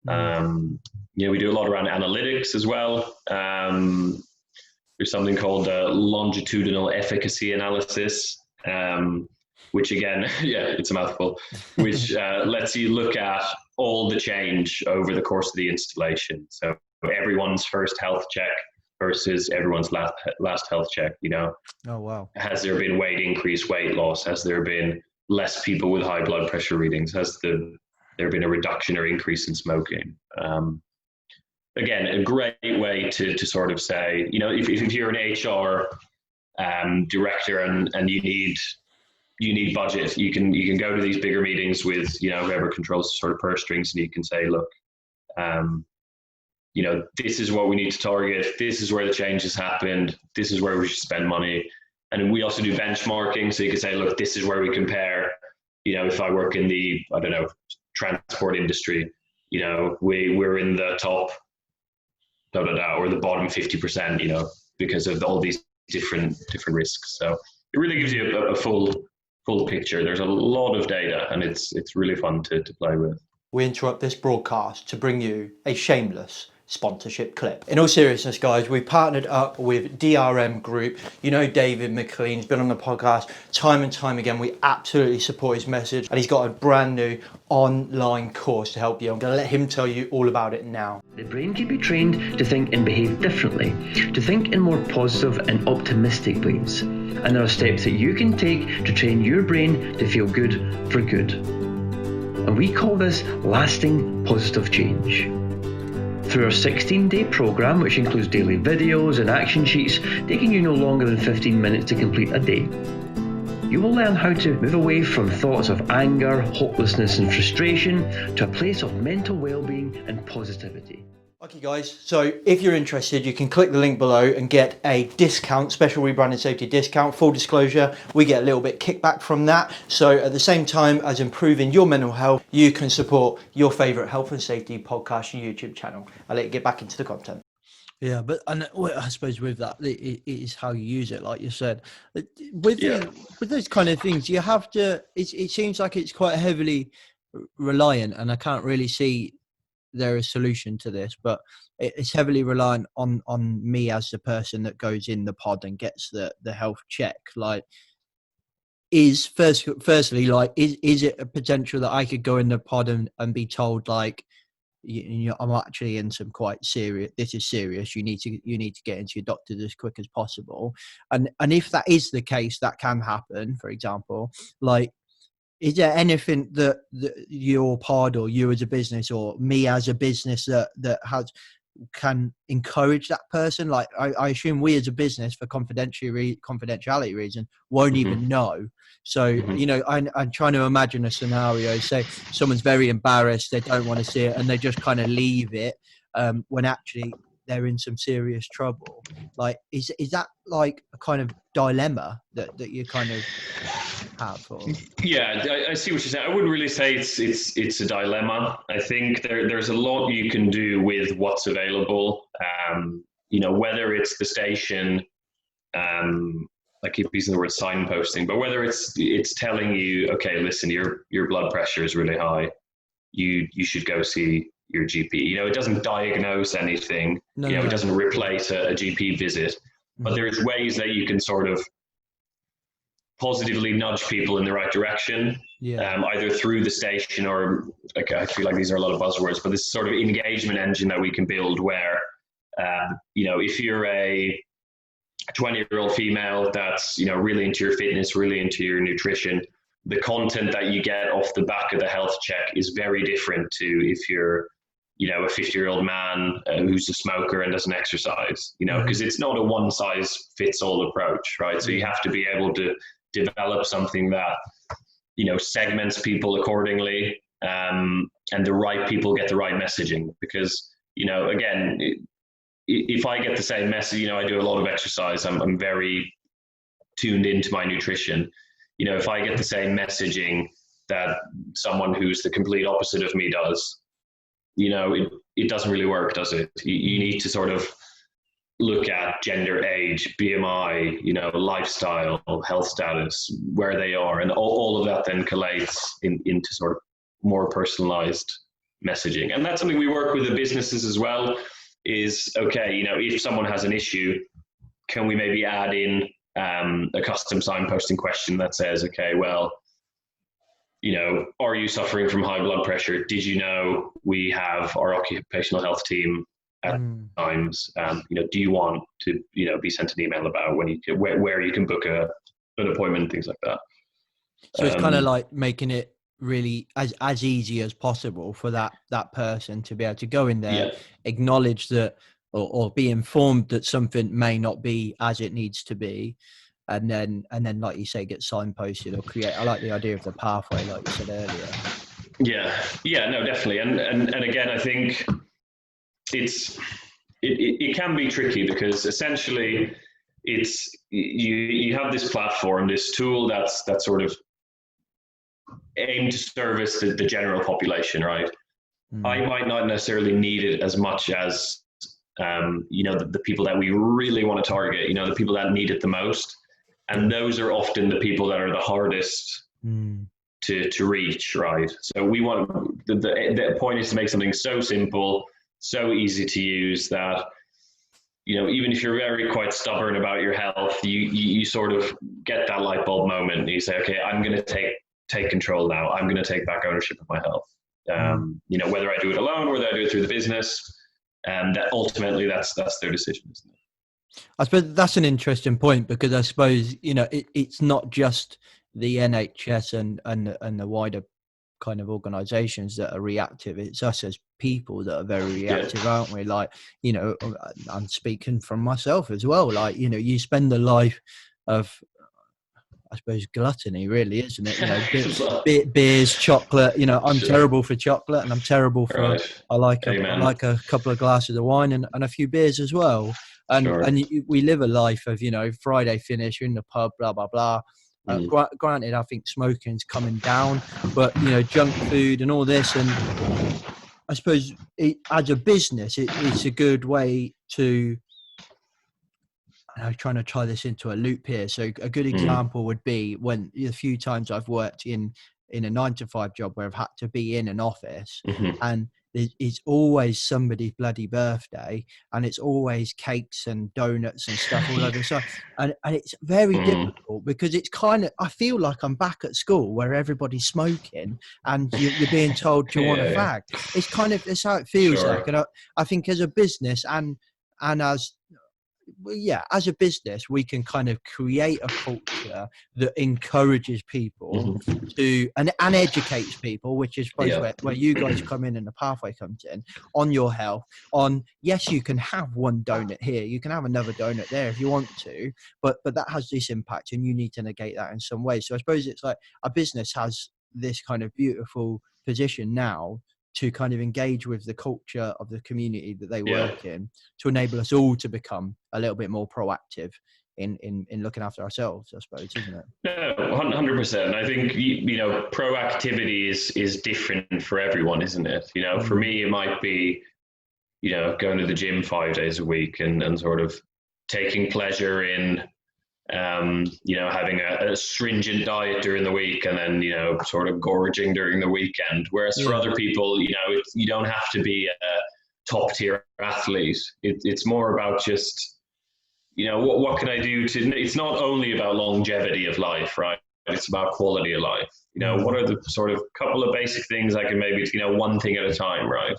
You know, we do a lot around analytics as well. There's something called longitudinal efficacy analysis, which again, yeah, it's a mouthful, which lets you look at all the change over the course of the installation. So everyone's first health check versus everyone's last health check, you know. Oh, wow. Has there been weight increase, weight loss? Has there been less people with high blood pressure readings? Has there been a reduction or increase in smoking? Again, a great way to sort of say, you know, if you're an HR director and you need budget, you can go to these bigger meetings with, you know, whoever controls sort of purse strings, and you can say, look, you know, this is what we need to target. This is where the change has happened. This is where we should spend money. And we also do benchmarking. So you can say, look, this is where we compare. You know, if I work in the, I don't know, transport industry, you know, we're in the top, or the bottom 50%, you know, because of all these different risks. So it really gives you a full picture. There's a lot of data, and it's really fun to play with. We interrupt this broadcast to bring you a shameless sponsorship clip. In all seriousness, guys, we partnered up with DRM Group. You know, David McLean's been on the podcast time and time again. We absolutely support his message, and he's got a brand new online course to help you. I'm going to let him tell you all about it now. The brain can be trained to think and behave differently, to think in more positive and optimistic ways. And there are steps that you can take to train your brain to feel good for good. And we call this lasting positive change. Through our 16-day program, which includes daily videos and action sheets, taking you no longer than 15 minutes to complete a day. You will learn how to move away from thoughts of anger, hopelessness and frustration to a place of mental well-being and positivity. Okay guys, so if you're interested, you can click the link below and get a discount, special rebranding safety discount. Full disclosure, we get a little bit kickback from that. So at the same time as improving your mental health, you can support your favourite health and safety podcast YouTube channel. I'll let you get back into the content. Yeah, but I suppose with that, it is how you use it, like you said. With those kind of things, you have to. It seems like it's quite heavily reliant, and I can't really see there is a solution to this, but it's heavily reliant on me as the person that goes in the pod and gets the health check. Like, firstly, like, is it a potential that I could go in the pod and be told, like, you know, I'm actually in some quite serious, this is serious, you need to get into your doctor as quick as possible, and if that is the case, that can happen, for example. Like, is there anything that your pod or you as a business or me as a business that can encourage that person? Like, I assume we as a business, for confidentiality reason, won't even know. So, you know, I'm trying to imagine a scenario. Say someone's very embarrassed, they don't want to see it, and they just kind of leave it when actually they're in some serious trouble. Like, is that like a kind of dilemma that you kind of have? Or? Yeah, I see what you're saying. I wouldn't really say it's a dilemma. I think there's a lot you can do with what's available. You know, whether it's the station, I keep using the word signposting, but whether it's telling you, okay, listen, your blood pressure is really high, you should go see your GP. You know, it doesn't diagnose anything. It doesn't replace a GP visit, but there's ways that you can sort of positively nudge people in the right direction, either through the station or, like, I feel like these are a lot of buzzwords, but this sort of engagement engine that we can build where, you know, if you're a 20-year-old female that's, you know, really into your fitness, really into your nutrition, the content that you get off the back of the health check is very different to if you're, you know, a 50-year-old man who's a smoker and doesn't exercise, you know, because it's not a one-size-fits-all approach, right? So you have to be able to develop something that, you know, segments people accordingly, and the right people get the right messaging. Because, you know, again, if I get the same message, you know, I do a lot of exercise, I'm very tuned into my nutrition. You know, if I get the same messaging that someone who's the complete opposite of me does, you know, it doesn't really work, does it? You need to sort of look at gender, age, BMI, you know, lifestyle, health status, where they are, and all of that then collates into sort of more personalized messaging. And that's something we work with the businesses as well, is, okay, you know, if someone has an issue, can we maybe add in a custom signposting question that says, okay, well, you know, are you suffering from high blood pressure? Did you know we have our occupational health team at times? You know, do you want to, you know, be sent an email about when you can, where you can book an appointment, things like that. So it's kind of like making it really as easy as possible for that person to be able to go in there, acknowledge that, or be informed that something may not be as it needs to be, and then like you say, get signposted or create. I like the idea of the pathway, like you said earlier. Yeah, no, definitely. And again, I think it can be tricky, because essentially it's you have this platform, this tool that's sort of aimed to service the general population, right? I might not necessarily need it as much as you know, the people that we really want to target, you know, the people that need it the most. And those are often the people that are the hardest to reach, right? So we want, the point is to make something so simple, so easy to use that, you know, even if you're very quite stubborn about your health, you sort of get that light bulb moment and you say, okay, I'm going to take control now. I'm going to take back ownership of my health. You know, whether I do it alone, whether I do it through the business, that ultimately that's their decision, isn't it? I suppose that's an interesting point, because I suppose, you know, it's not just the NHS and the wider kind of organisations that are reactive. It's us as people that are very reactive, aren't we? Like, you know, I'm speaking from myself as well. Like, you know, you spend the life of, I suppose gluttony, really, isn't it? You know, beers, chocolate. You know, I'm terrible for chocolate, and I'm terrible for. Right. I like Amen. a couple of glasses of wine and a few beers as well. And Sure. we live a life of, you know, Friday finish, you're in the pub, blah blah blah. Granted, I think smoking's coming down, but you know, junk food and all this, and I suppose as a business, it's a good way to. I'm trying to tie this into a loop here. So a good example would be when a few times I've worked in a 9-to-5 job where I've had to be in an office, and it's always somebody's bloody birthday, and it's always cakes and donuts and stuff all over. So and it's very difficult because it's kind of, I feel like I'm back at school where everybody's smoking and you're being told, do you want a fag? It's kind of, it's how it feels like. And I think as a business and as as a business, we can kind of create a culture that encourages people to and educates people, which is where you guys come in and the pathway comes in on your health. On yes, you can have one donut here, you can have another donut there if you want to, but that has this impact, and you need to negate that in some way. So I suppose it's like a business has this kind of beautiful position now to kind of engage with the culture of the community that they work in, to enable us all to become a little bit more proactive in looking after ourselves, I suppose, isn't it? No, 100%. I think, you know, proactivity is different for everyone, isn't it? You know, for me, it might be, you know, going to the gym 5 days a week and sort of taking pleasure in, you know, having a stringent diet during the week and then, you know, sort of gorging during the weekend. Whereas for other people, you know, you don't have to be a top tier athlete. It's more about just, you know, what can I do to, it's not only about longevity of life, right? It's about quality of life. You know, what are the sort of couple of basic things I can maybe, you know, one thing at a time, right?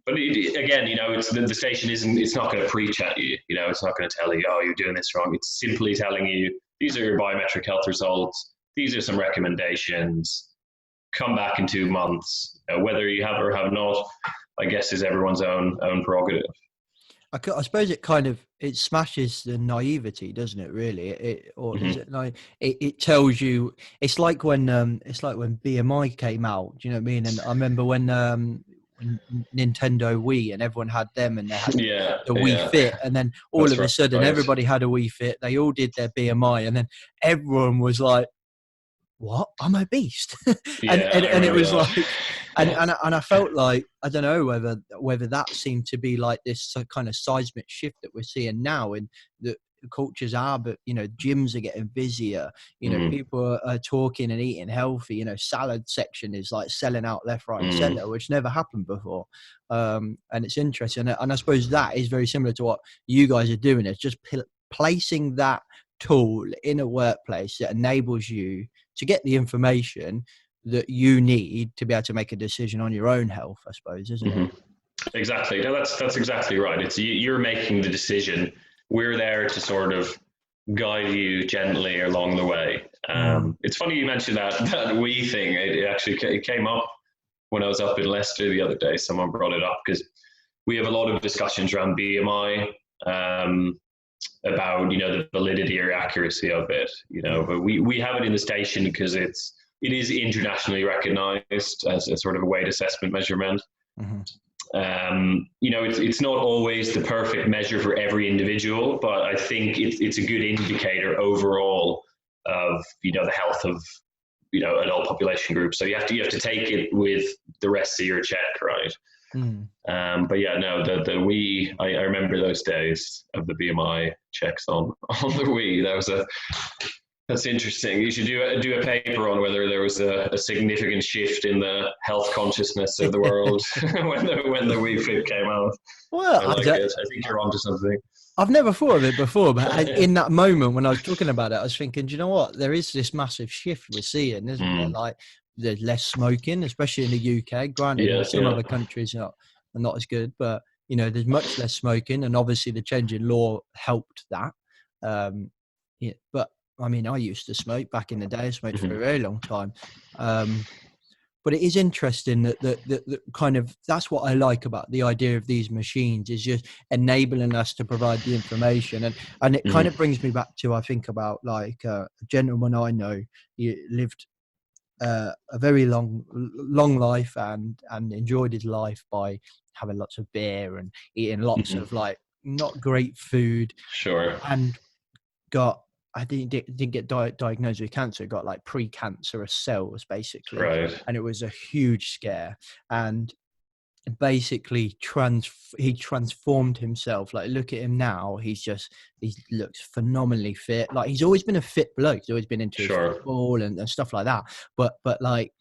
But again, you know, it's the station isn't, it's not going to preach at you, you know, it's not going to tell you, oh, you're doing this wrong. It's simply telling you, these are your biometric health results. These are some recommendations. Come back in 2 months. Whether you have or have not, I guess, is everyone's own prerogative. I suppose it kind of, it smashes the naivety, doesn't it? Really, is it like it tells you? It's like when BMI came out. Do you know what I mean? And I remember when Nintendo Wii and everyone had them, and they had the Wii Fit, and then all of a sudden everybody had a Wii Fit. They all did their BMI, and then everyone was like, "What? I'm obese," and it was like. And I felt like, I don't know whether that seemed to be like this kind of seismic shift that we're seeing now in the cultures are, but you know, gyms are getting busier, you know, people are talking and eating healthy, you know, salad section is like selling out left, right and center, which never happened before. And it's interesting. And I suppose that is very similar to what you guys are doing. It's just placing that tool in a workplace that enables you to get the information that you need to be able to make a decision on your own health, I suppose, isn't it? Exactly. No, that's exactly right. It's you're making the decision. We're there to sort of guide you gently along the way. It's funny you mentioned that we thing. It came up when I was up in Leicester the other day. Someone brought it up because we have a lot of discussions around BMI, about, you know, the validity or accuracy of it. You know, but we have it in the station because it is internationally recognized as a sort of a weight assessment measurement. You know, it's not always the perfect measure for every individual, but I think it's a good indicator overall of, you know, the health of, you know, an adult population group. So you have to take it with the rest of your check, right? But yeah, no, I remember those days of the BMI checks on the Wii. That's interesting. You should do a paper on whether there was a significant shift in the health consciousness of the world when the Wii Fit came out. Well, I think you're onto something. I've never thought of it before, but in that moment when I was talking about it, I was thinking, do you know what? There is this massive shift we're seeing, isn't there? Like, there's less smoking, especially in the UK. Granted, some other countries are not as good, but you know, there's much less smoking, and obviously the change in law helped that. But I mean, I used to smoke back in the day. I smoked for a very long time. but it is interesting that kind of, that's what I like about the idea of these machines, is just enabling us to provide the information. And it kind of brings me back to, I think about like a gentleman I know, he lived a very long life and enjoyed his life by having lots of beer and eating lots of like not great food. Sure. And got, I didn't get diagnosed with cancer, got like pre-cancerous cells basically. Right. And it was a huge scare. And basically he transformed himself. Like, look at him now, he looks phenomenally fit. Like, he's always been a fit bloke, he's always been into his football and stuff like that, but like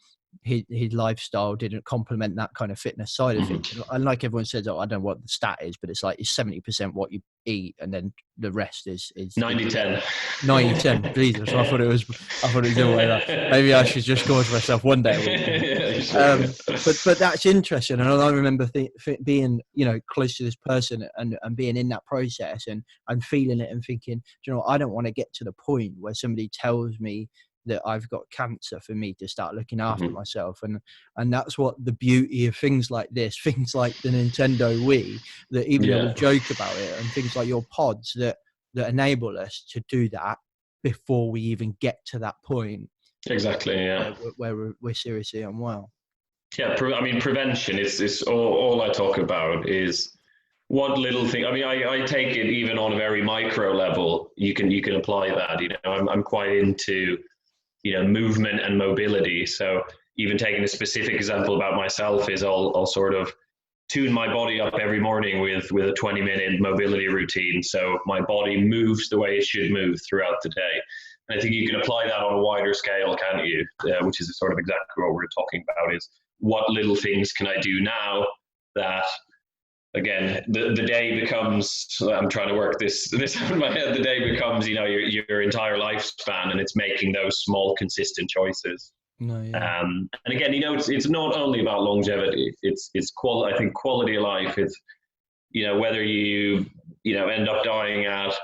his lifestyle didn't complement that kind of fitness side of it. And like everyone says, I don't know what the stat is, but it's like it's 70% what you eat and then the rest is 90-10. 90-10. Jesus, I thought it was the other way around. Maybe I should just gorge myself one day a week. But that's interesting. And I remember being, close to this person and being in that process and feeling it and thinking, I don't want to get to the point where somebody tells me that I've got cancer for me to start looking after myself. And that's what the beauty of things like this, things like the Nintendo Wii, that even though we joke about it, and things like your pods that enable us to do that before we even get to that point. Exactly, yeah. Where we're seriously unwell. Yeah, prevention is all I talk about is what little thing. I take it even on a very micro level. You can apply that. I'm quite into movement and mobility. So even taking a specific example about myself is I'll sort of tune my body up every morning with a 20-minute mobility routine. So my body moves the way it should move throughout the day. And I think you can apply that on a wider scale, can't you? Which is sort of exactly what we're talking about, is what little things can I do now that, again, the day becomes, I'm trying to work this out in my head, the day becomes, your entire lifespan, and it's making those small, consistent choices. No, yeah. And again, it's not only about longevity, it's quality. I think quality of life, it's, whether you end up dying at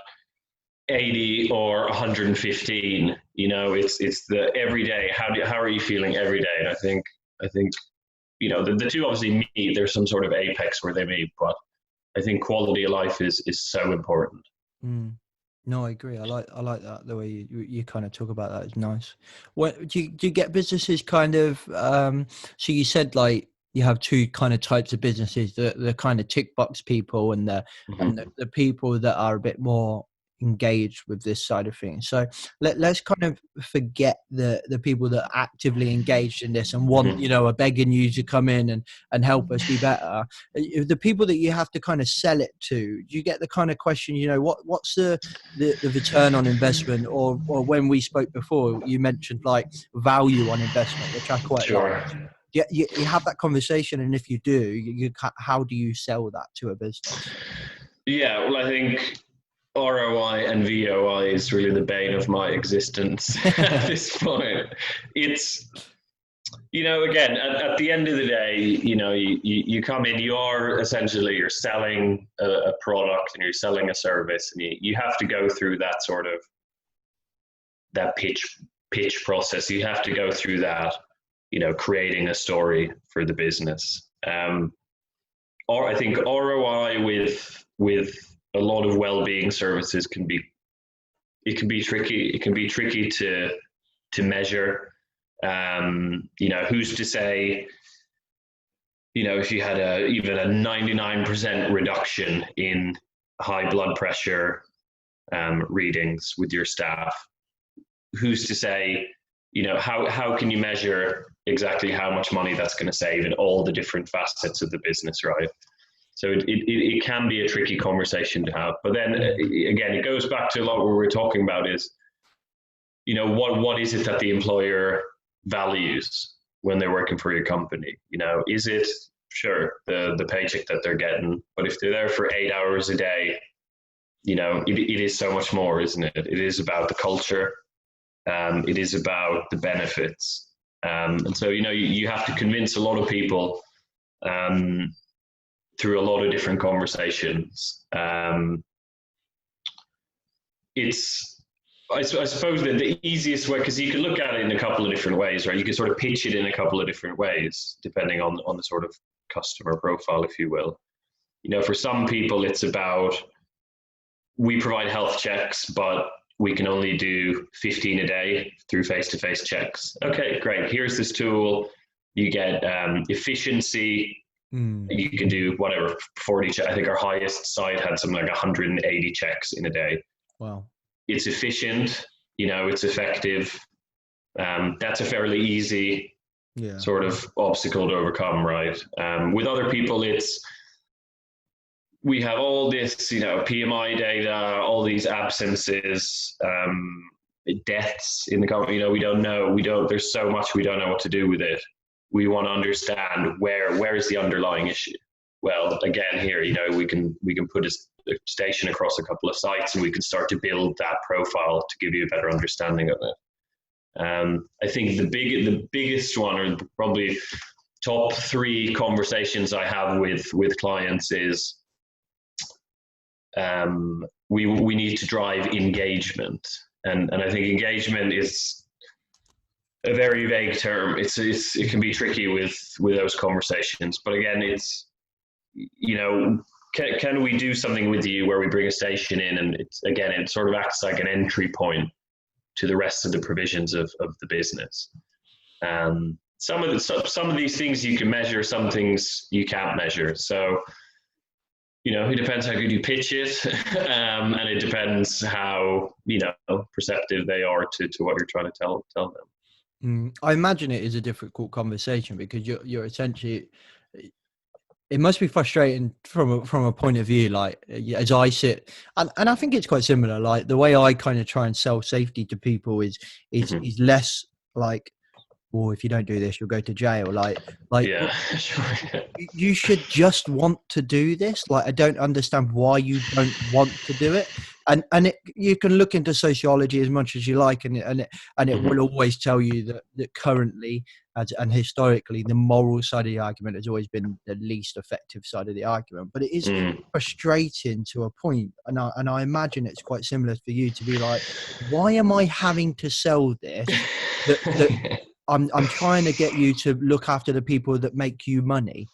80 or 115, it's the everyday, how are you feeling every day? And I think, the two obviously meet, there's some sort of apex where they meet, but I think quality of life is so important. No, I agree. I like that. The way you kind of talk about that is nice. What do you get businesses kind of, so you said like you have two kind of types of businesses, the kind of tick box people and the people that are a bit more engaged with this side of things. So let's kind of forget the people that are actively engaged in this and want, are begging you to come in and help us be better. The people that you have to kind of sell it to, do you get the kind of question, what's the return on investment? Or when we spoke before, you mentioned like value on investment, which I quite like. You have that conversation, and if you do, how do you sell that to a business? Yeah, well, I think ROI and VOI is really the bane of my existence at this point. It's, again, at the end of the day, you come in, you're selling a product and you're selling a service, and you have to go through that sort of, that pitch process. You have to go through that, creating a story for the business. Or I think ROI with a lot of well-being services can be tricky. It can be tricky to measure. Who's to say, if you had even a 99% reduction in high blood pressure readings with your staff, who's to say, how can you measure exactly how much money that's going to save in all the different facets of the business, right? So it can be a tricky conversation to have. But then again, it goes back to a lot what we're talking about is, what is it that the employer values when they're working for your company? Is it, sure, the paycheck that they're getting, but if they're there for 8 hours a day, it is so much more, isn't it? It is about the culture. It is about the benefits. And so, you have to convince a lot of people through a lot of different conversations. It's I suppose that the easiest way, because you can look at it in a couple of different ways, right? You can sort of pitch it in a couple of different ways, depending on the sort of customer profile, if you will. For some people, it's about, we provide health checks, but we can only do 15 a day through face-to-face checks. Okay, great. Here's this tool. You get efficiency. You can do whatever, 40. I think our highest site had something like 180 checks in a day. Wow. It's efficient, it's effective. That's a fairly easy sort of obstacle to overcome, right? With other people, we have all this, PMI data, all these absences, deaths in the company. We don't know. There's so much we don't know what to do with it. We want to understand where is the underlying issue. Well, again, here, we can put a station across a couple of sites, and we can start to build that profile to give you a better understanding of it. I think the biggest one, or probably top 3 conversations I have with clients is we need to drive engagement, and I think engagement is a very vague term. It can be tricky with those conversations, but again, it's can we do something with you where we bring a station in, and it sort of acts like an entry point to the rest of the provisions of the business. Some of these things you can measure, some things you can't measure. So it depends how good you pitch it, and it depends how perceptive they are to what you're trying to tell them. I imagine it is a difficult conversation because you're essentially, it must be frustrating from a point of view, like as I sit, and I think it's quite similar. Like the way I kind of try and sell safety to people is less like, well, if you don't do this, you'll go to jail. Like yeah, sure. You should just want to do this. Like, I don't understand why you don't want to do it. And you can look into sociology as much as you like, and it will always tell you that currently and historically, the moral side of the argument has always been the least effective side of the argument. But it is frustrating to a point, and I imagine it's quite similar for you to be like, why am I having to sell this? That I'm trying to get you to look after the people that make you money,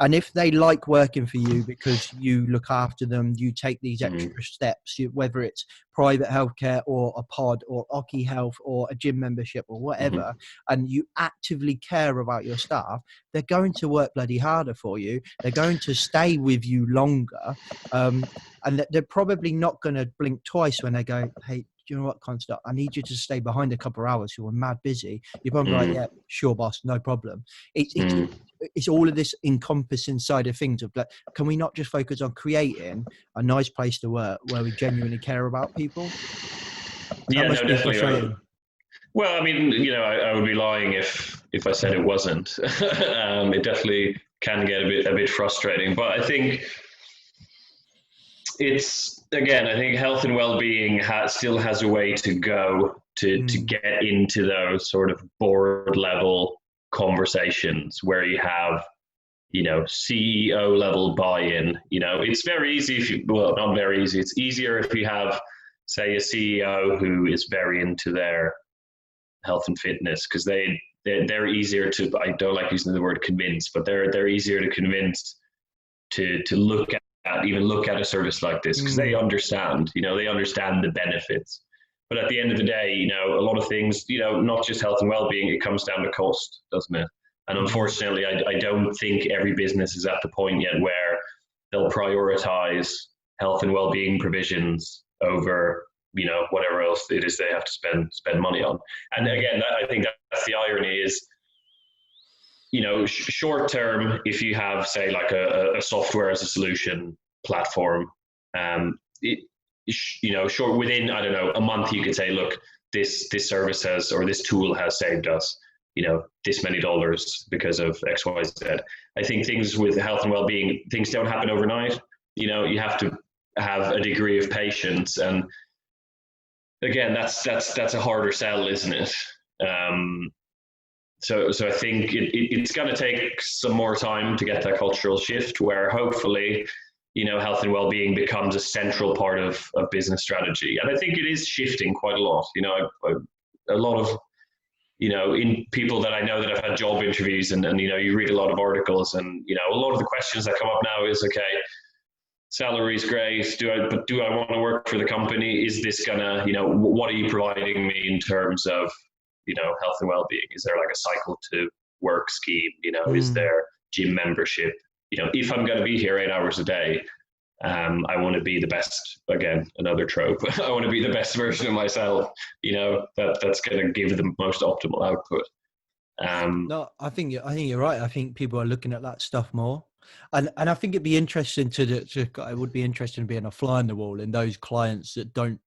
and if they like working for you because you look after them, you take these extra steps, whether it's private healthcare or a pod or Oki Health or a gym membership or whatever, and you actively care about your staff, they're going to work bloody harder for you. They're going to stay with you longer, and they're probably not going to blink twice when they go, hey, do you know what, Konsta? I need you to stay behind a couple of hours. You're mad busy. You're probably like, yeah, sure, boss, no problem. It's all of this encompassing side of things of like, can we not just focus on creating a nice place to work where we genuinely care about people? Yeah, no, definitely. Well, I mean, I would be lying if I said it wasn't. It definitely can get a bit frustrating, but I think I think health and well-being still has a way to go to get into those sort of board level conversations where you have, CEO level buy-in. It's very easy not very easy. It's easier if you have, say, a CEO who is very into their health and fitness, because they're easier to, I don't like using the word convince, but they're easier to convince to look at a service like this, because they understand the benefits. But at the end of the day, a lot of things, not just health and well-being, it comes down to cost, doesn't it? And unfortunately, I don't think every business is at the point yet where they'll prioritize health and well-being provisions over, whatever else it is they have to spend money on. And again, I think that's the irony is, short term, if you have, say, like a software as a solution platform, short within, I don't know, a month, you could say, look, this service has, or this tool has saved us, this many dollars because of X, Y, Z. I think things with health and well-being, things don't happen overnight. You have to have a degree of patience, and again, that's a harder sell, isn't it? So I think it's going to take some more time to get that cultural shift where hopefully health and well-being becomes a central part of business strategy. And I think it is shifting quite a lot. A lot of, in people that I know that have had job interviews and you read a lot of articles, and, a lot of the questions that come up now is, okay, salary's great. Do I want to work for the company? Is this gonna, what are you providing me in terms of, health and well-being? Is there like a cycle to work scheme? Is there gym membership? If I'm going to be here 8 hours a day, I want to be the best. Again, another trope. I want to be the best version of myself. That's going to give the most optimal output. No, I think you're right. I think people are looking at that stuff more, and I think it'd be interesting it would be interesting being a fly on the wall in those clients that don't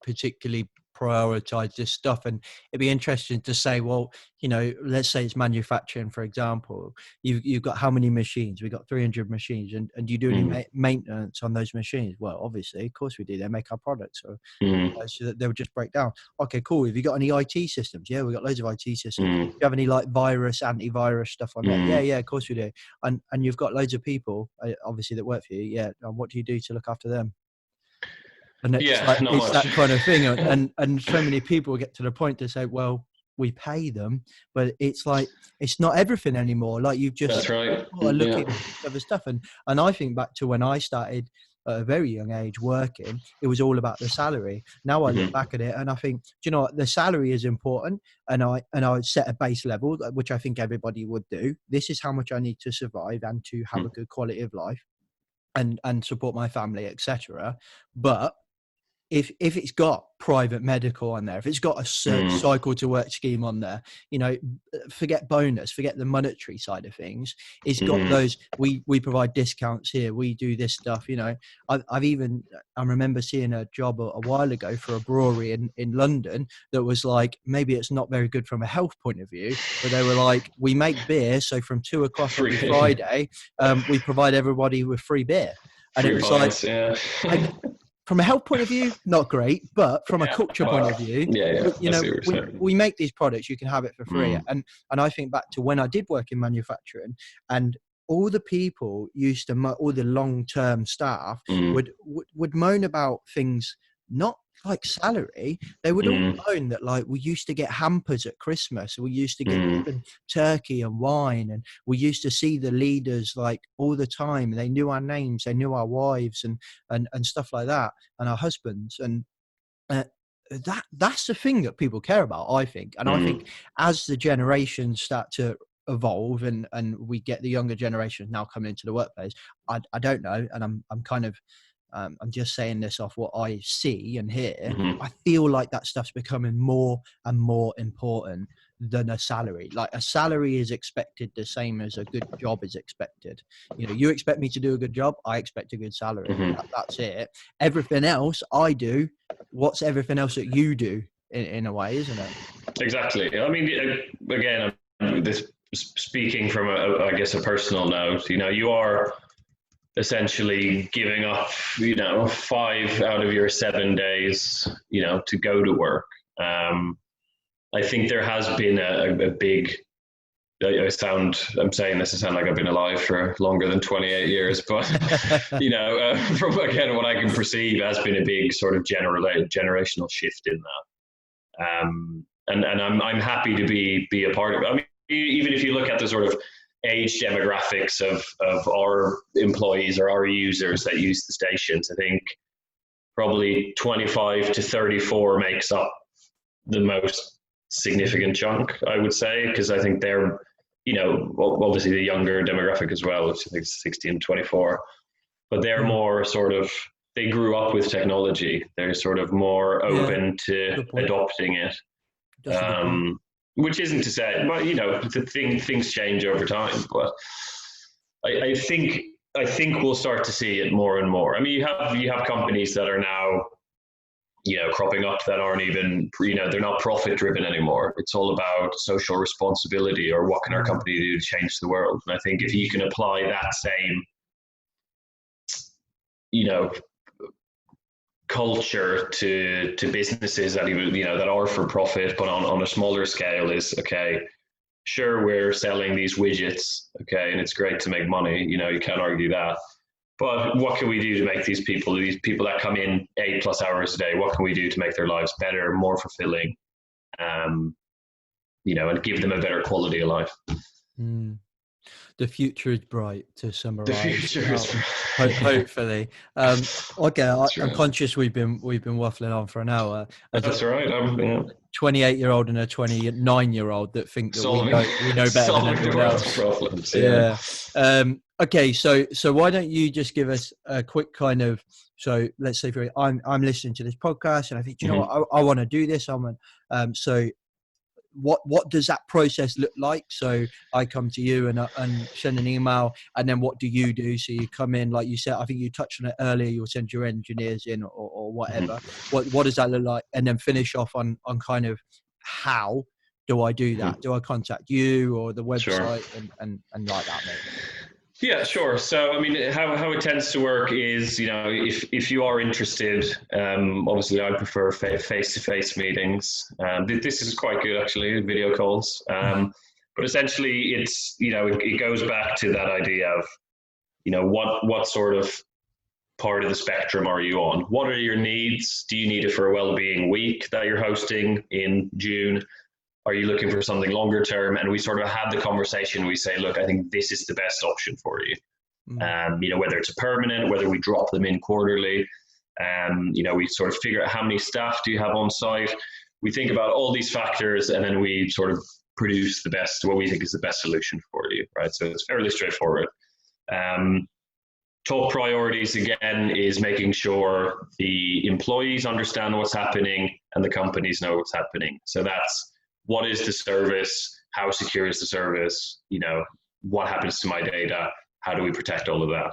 particularly prioritize this stuff. And it'd be interesting to say, well, let's say it's manufacturing, for example. You've got how many machines? We've got 300 machines, and do you do any maintenance on those machines? Well, obviously, of course we do. They make our products, so that they'll just break down. Okay, cool. Have you got any IT systems? Yeah, we've got loads of IT systems. Do you have any like antivirus stuff on there? Yeah, of course we do. And you've got loads of people, obviously, that work for you. Yeah, and what do you do to look after them? And it's that kind of thing. And so many people get to the point to say, well, we pay them, but it's like, it's not everything anymore. Like you've just got to look at other stuff. And I think back to when I started at a very young age working, it was all about the salary. Now I look back at it and I think, do you know what? The salary is important. And I set a base level, which I think everybody would do. This is how much I need to survive and to have a good quality of life and support my family, etc. But if it's got private medical on there, if it's got a cycle to work scheme on there, forget bonus, forget the monetary side of things. It's got those, we provide discounts here, we do this stuff. I remember seeing a job a while ago for a brewery in London that was like, maybe it's not very good from a health point of view, but they were like, we make beer, so from 2 o'clock every Friday, we provide everybody with free beer. And it was like, from a health point of view, not great, but from a culture point of view, we make these products, you can have it for free. And I think back to when I did work in manufacturing, and all the people all the long-term staff would moan about things, not like salary. They would all moan that like, we used to get hampers at Christmas, we used to get given turkey and wine, and we used to see the leaders like all the time. They knew our names, they knew our wives and stuff like that, and our husbands. And that's the thing that people care about, I think. And I think as the generations start to evolve and we get the younger generation now coming into the workplace, I don't know, and I'm kind of I'm just saying this off what I see and hear. I feel like that stuff's becoming more and more important than a salary. Like a salary is expected the same as a good job is expected. You expect me to do a good job, I expect a good salary. That's it. Everything else I do, what's everything else that you do in a way, isn't it? Exactly. I mean, again, this speaking from a personal note, you are essentially giving up, 5 out of your 7 days, to go to work. I think there has been a big, I'm saying this to sound like I've been alive for longer than 28 years, but, from again, what I can perceive has been a big sort of generational shift in that. And I'm happy to be a part of it. I mean, even if you look at the sort of age demographics of our employees or our users that use the stations, I think probably 25 to 34 makes up the most significant chunk, I would say, because I think they're, obviously the younger demographic as well, which I think is 16 to 24, but they're more sort of, they grew up with technology. They're sort of more open to adopting it. Which isn't to say, but things change over time. But I think we'll start to see it more and more. I mean, you have companies that are now, cropping up that aren't even, they're not profit driven anymore. It's all about social responsibility, or what can our company do to change the world. And I think if you can apply that same, culture to businesses that even that are for profit, but on a smaller scale, is okay, sure, we're selling these widgets, okay, and it's great to make money, you can't argue that, But what can we do to make these people that come in 8+ hours a day, what can we do to make their lives better, more fulfilling, and give them a better quality of life? The future is bright, to summarize. The future is bright. Hopefully. Okay, I'm conscious we've been waffling on for an hour. That's right. 28-year-old and a 29-year-old that think that we know better than everyone else. Problems, yeah. Okay, so why don't you just give us a quick kind of, so let's say I'm listening to this podcast and I think, you know what, I want to do this. So what does that process look like? So I come to you and send an email, and then what do you do? So you come in, like you said, I think you touched on it earlier, you'll send your engineers in or whatever. What does that look like? And then finish off on kind of how do I do that? Do I contact you or the website? Sure. and like that, maybe? Yeah, sure. So, I mean, how it tends to work is, if you are interested, obviously I prefer face-to-face meetings. This is quite good, actually, video calls. But essentially, it's, it goes back to that idea of, what sort of part of the spectrum are you on? What are your needs? Do you need it for a wellbeing week that you're hosting in June? Are you looking for something longer term? And we sort of have the conversation. We say, look, I think this is the best option for you. Whether it's a permanent, whether we drop them in quarterly, we sort of figure out how many staff do you have on site. We think about all these factors, and then we sort of produce what we think is the best solution for you, right? So it's fairly straightforward. Top priorities, again, is making sure the employees understand what's happening and the companies know what's happening. So that's, what is the service? How secure is the service? What happens to my data? How do we protect all of that?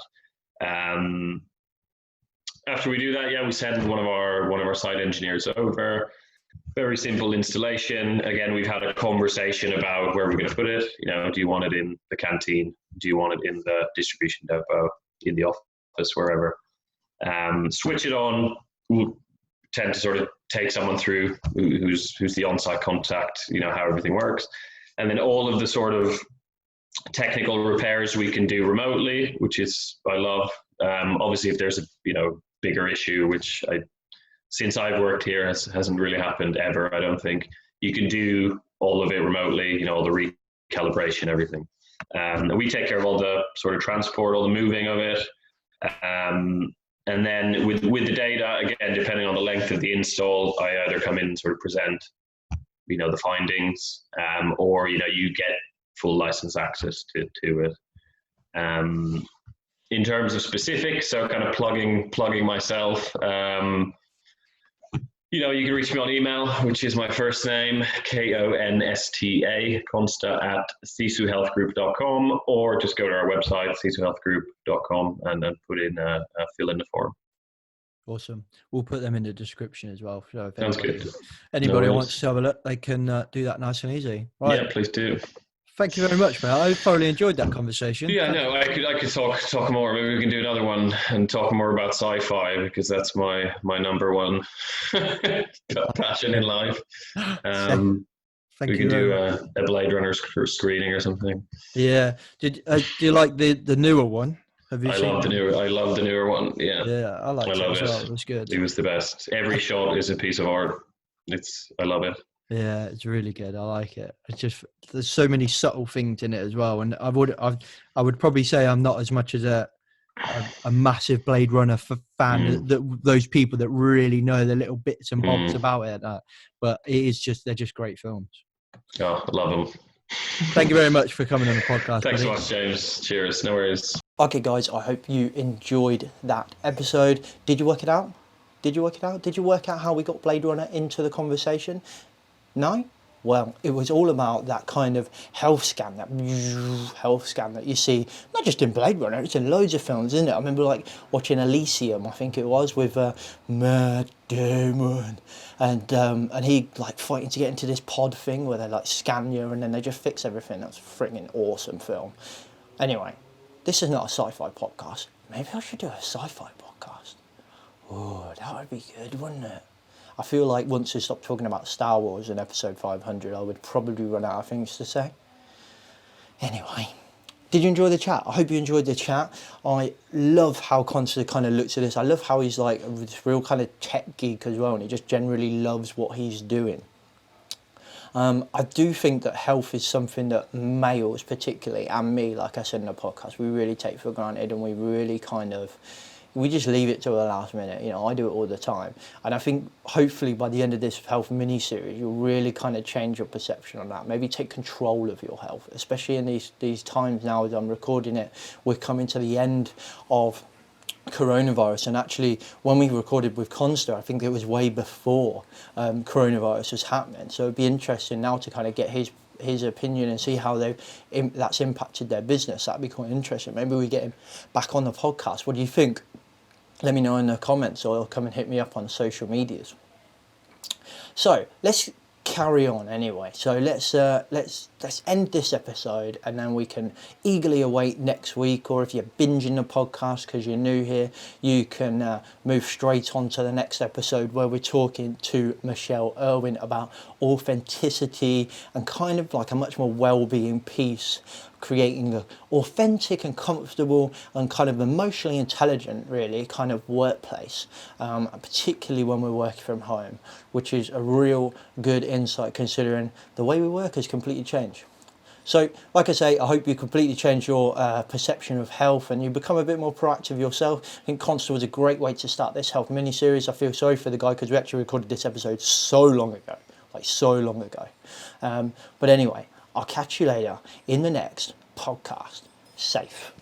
After we do that, we send one of our site engineers over. Very simple installation. Again, we've had a conversation about where we're going to put it. Do you want it in the canteen? Do you want it in the distribution depot, in the office, wherever? Switch it on. We'll tend to sort of take someone through who's the on-site contact, how everything works. And then all of the sort of technical repairs we can do remotely, which is, I love. Obviously, if there's a bigger issue, which since I've worked here hasn't really happened ever, I don't think, you can do all of it remotely, all the recalibration, everything. We take care of all the sort of transport, all the moving of it. And then with the data, again, depending on the length of the install, I either come in and sort of present, the findings, or, you get full license access to it. In terms of specifics, so kind of plugging myself, you can reach me on email, which is my first name, Konsta, @SiSUHealthGroup.com, or just go to our website, SiSUHealthGroup.com, and then put in fill in the form. Awesome. We'll put them in the description as well. So if Sounds good. Anybody wants to have a look, they can do that nice and easy. Right. Yeah, please do. Thank you very much, mate. I thoroughly enjoyed that conversation. Yeah, no, I could talk more. Maybe we can do another one and talk more about sci-fi, because that's my number one passion in life. We can do a Blade Runner screening or something. Yeah. Do you like the newer one? Have you seen? I love the newer one. Yeah. Yeah, I love it as well. It was good. It was the best. Every shot is a piece of art. I love it. Yeah, it's really good. I like it. It's just, there's so many subtle things in it as well. And I would probably say I'm not as much as a massive Blade Runner fan. Those people that really know the little bits and bobs about it. But they're just great films. Oh, I love them. Thank you very much for coming on the podcast. Thanks so much, James. Cheers. No worries. Okay, guys, I hope you enjoyed that episode. Did you work it out? Did you work out how we got Blade Runner into the conversation? No? Well, it was all about that kind of health scan that you see, not just in Blade Runner, it's in loads of films, isn't it? I remember watching Elysium, I think it was, with Matt Damon, and he fighting to get into this pod thing where they scan you and then they just fix everything. That's a freaking awesome film. Anyway, this is not a sci-fi podcast. Maybe I should do a sci-fi podcast. Oh, that would be good, wouldn't it? I feel like once we stop talking about Star Wars in episode 500, I would probably run out of things to say. Anyway, Did you enjoy the chat? I hope you enjoyed the chat. I love how Konsta kind of looks at this. I love how he's like this real kind of tech geek as well, and he just generally loves what he's doing. I do think that health is something that males particularly, and me, like I said in the podcast, we really take for granted, and we really we just leave it to the last minute. You know, I do it all the time. And I think hopefully by the end of this health mini-series, you'll really kind of change your perception on that. Maybe take control of your health, especially in these times now as I'm recording it. We're coming to the end of coronavirus, and actually when we recorded with Konsta, I think it was way before coronavirus was happening. So it'd be interesting now to kind of get his opinion and see how that's impacted their business. That'd be quite interesting. Maybe we get him back on the podcast. What do you think? Let me know in the comments, or come and hit me up on social medias. So let's carry on anyway. So let's end this episode, and then we can eagerly await next week. Or if you're binging the podcast because you're new here, you can move straight on to the next episode, where we're talking to Michelle Irwin about authenticity and kind of like a much more well-being piece, creating an authentic and comfortable and kind of emotionally intelligent, really, kind of workplace, particularly when we're working from home, which is a real good insight considering the way we work has completely changed. So, like I say, I hope you completely change your perception of health and you become a bit more proactive yourself. I think Konsta was a great way to start this health mini-series. I feel sorry for the guy because we actually recorded this episode so long ago. But anyway, I'll catch you later in the next podcast. Safe.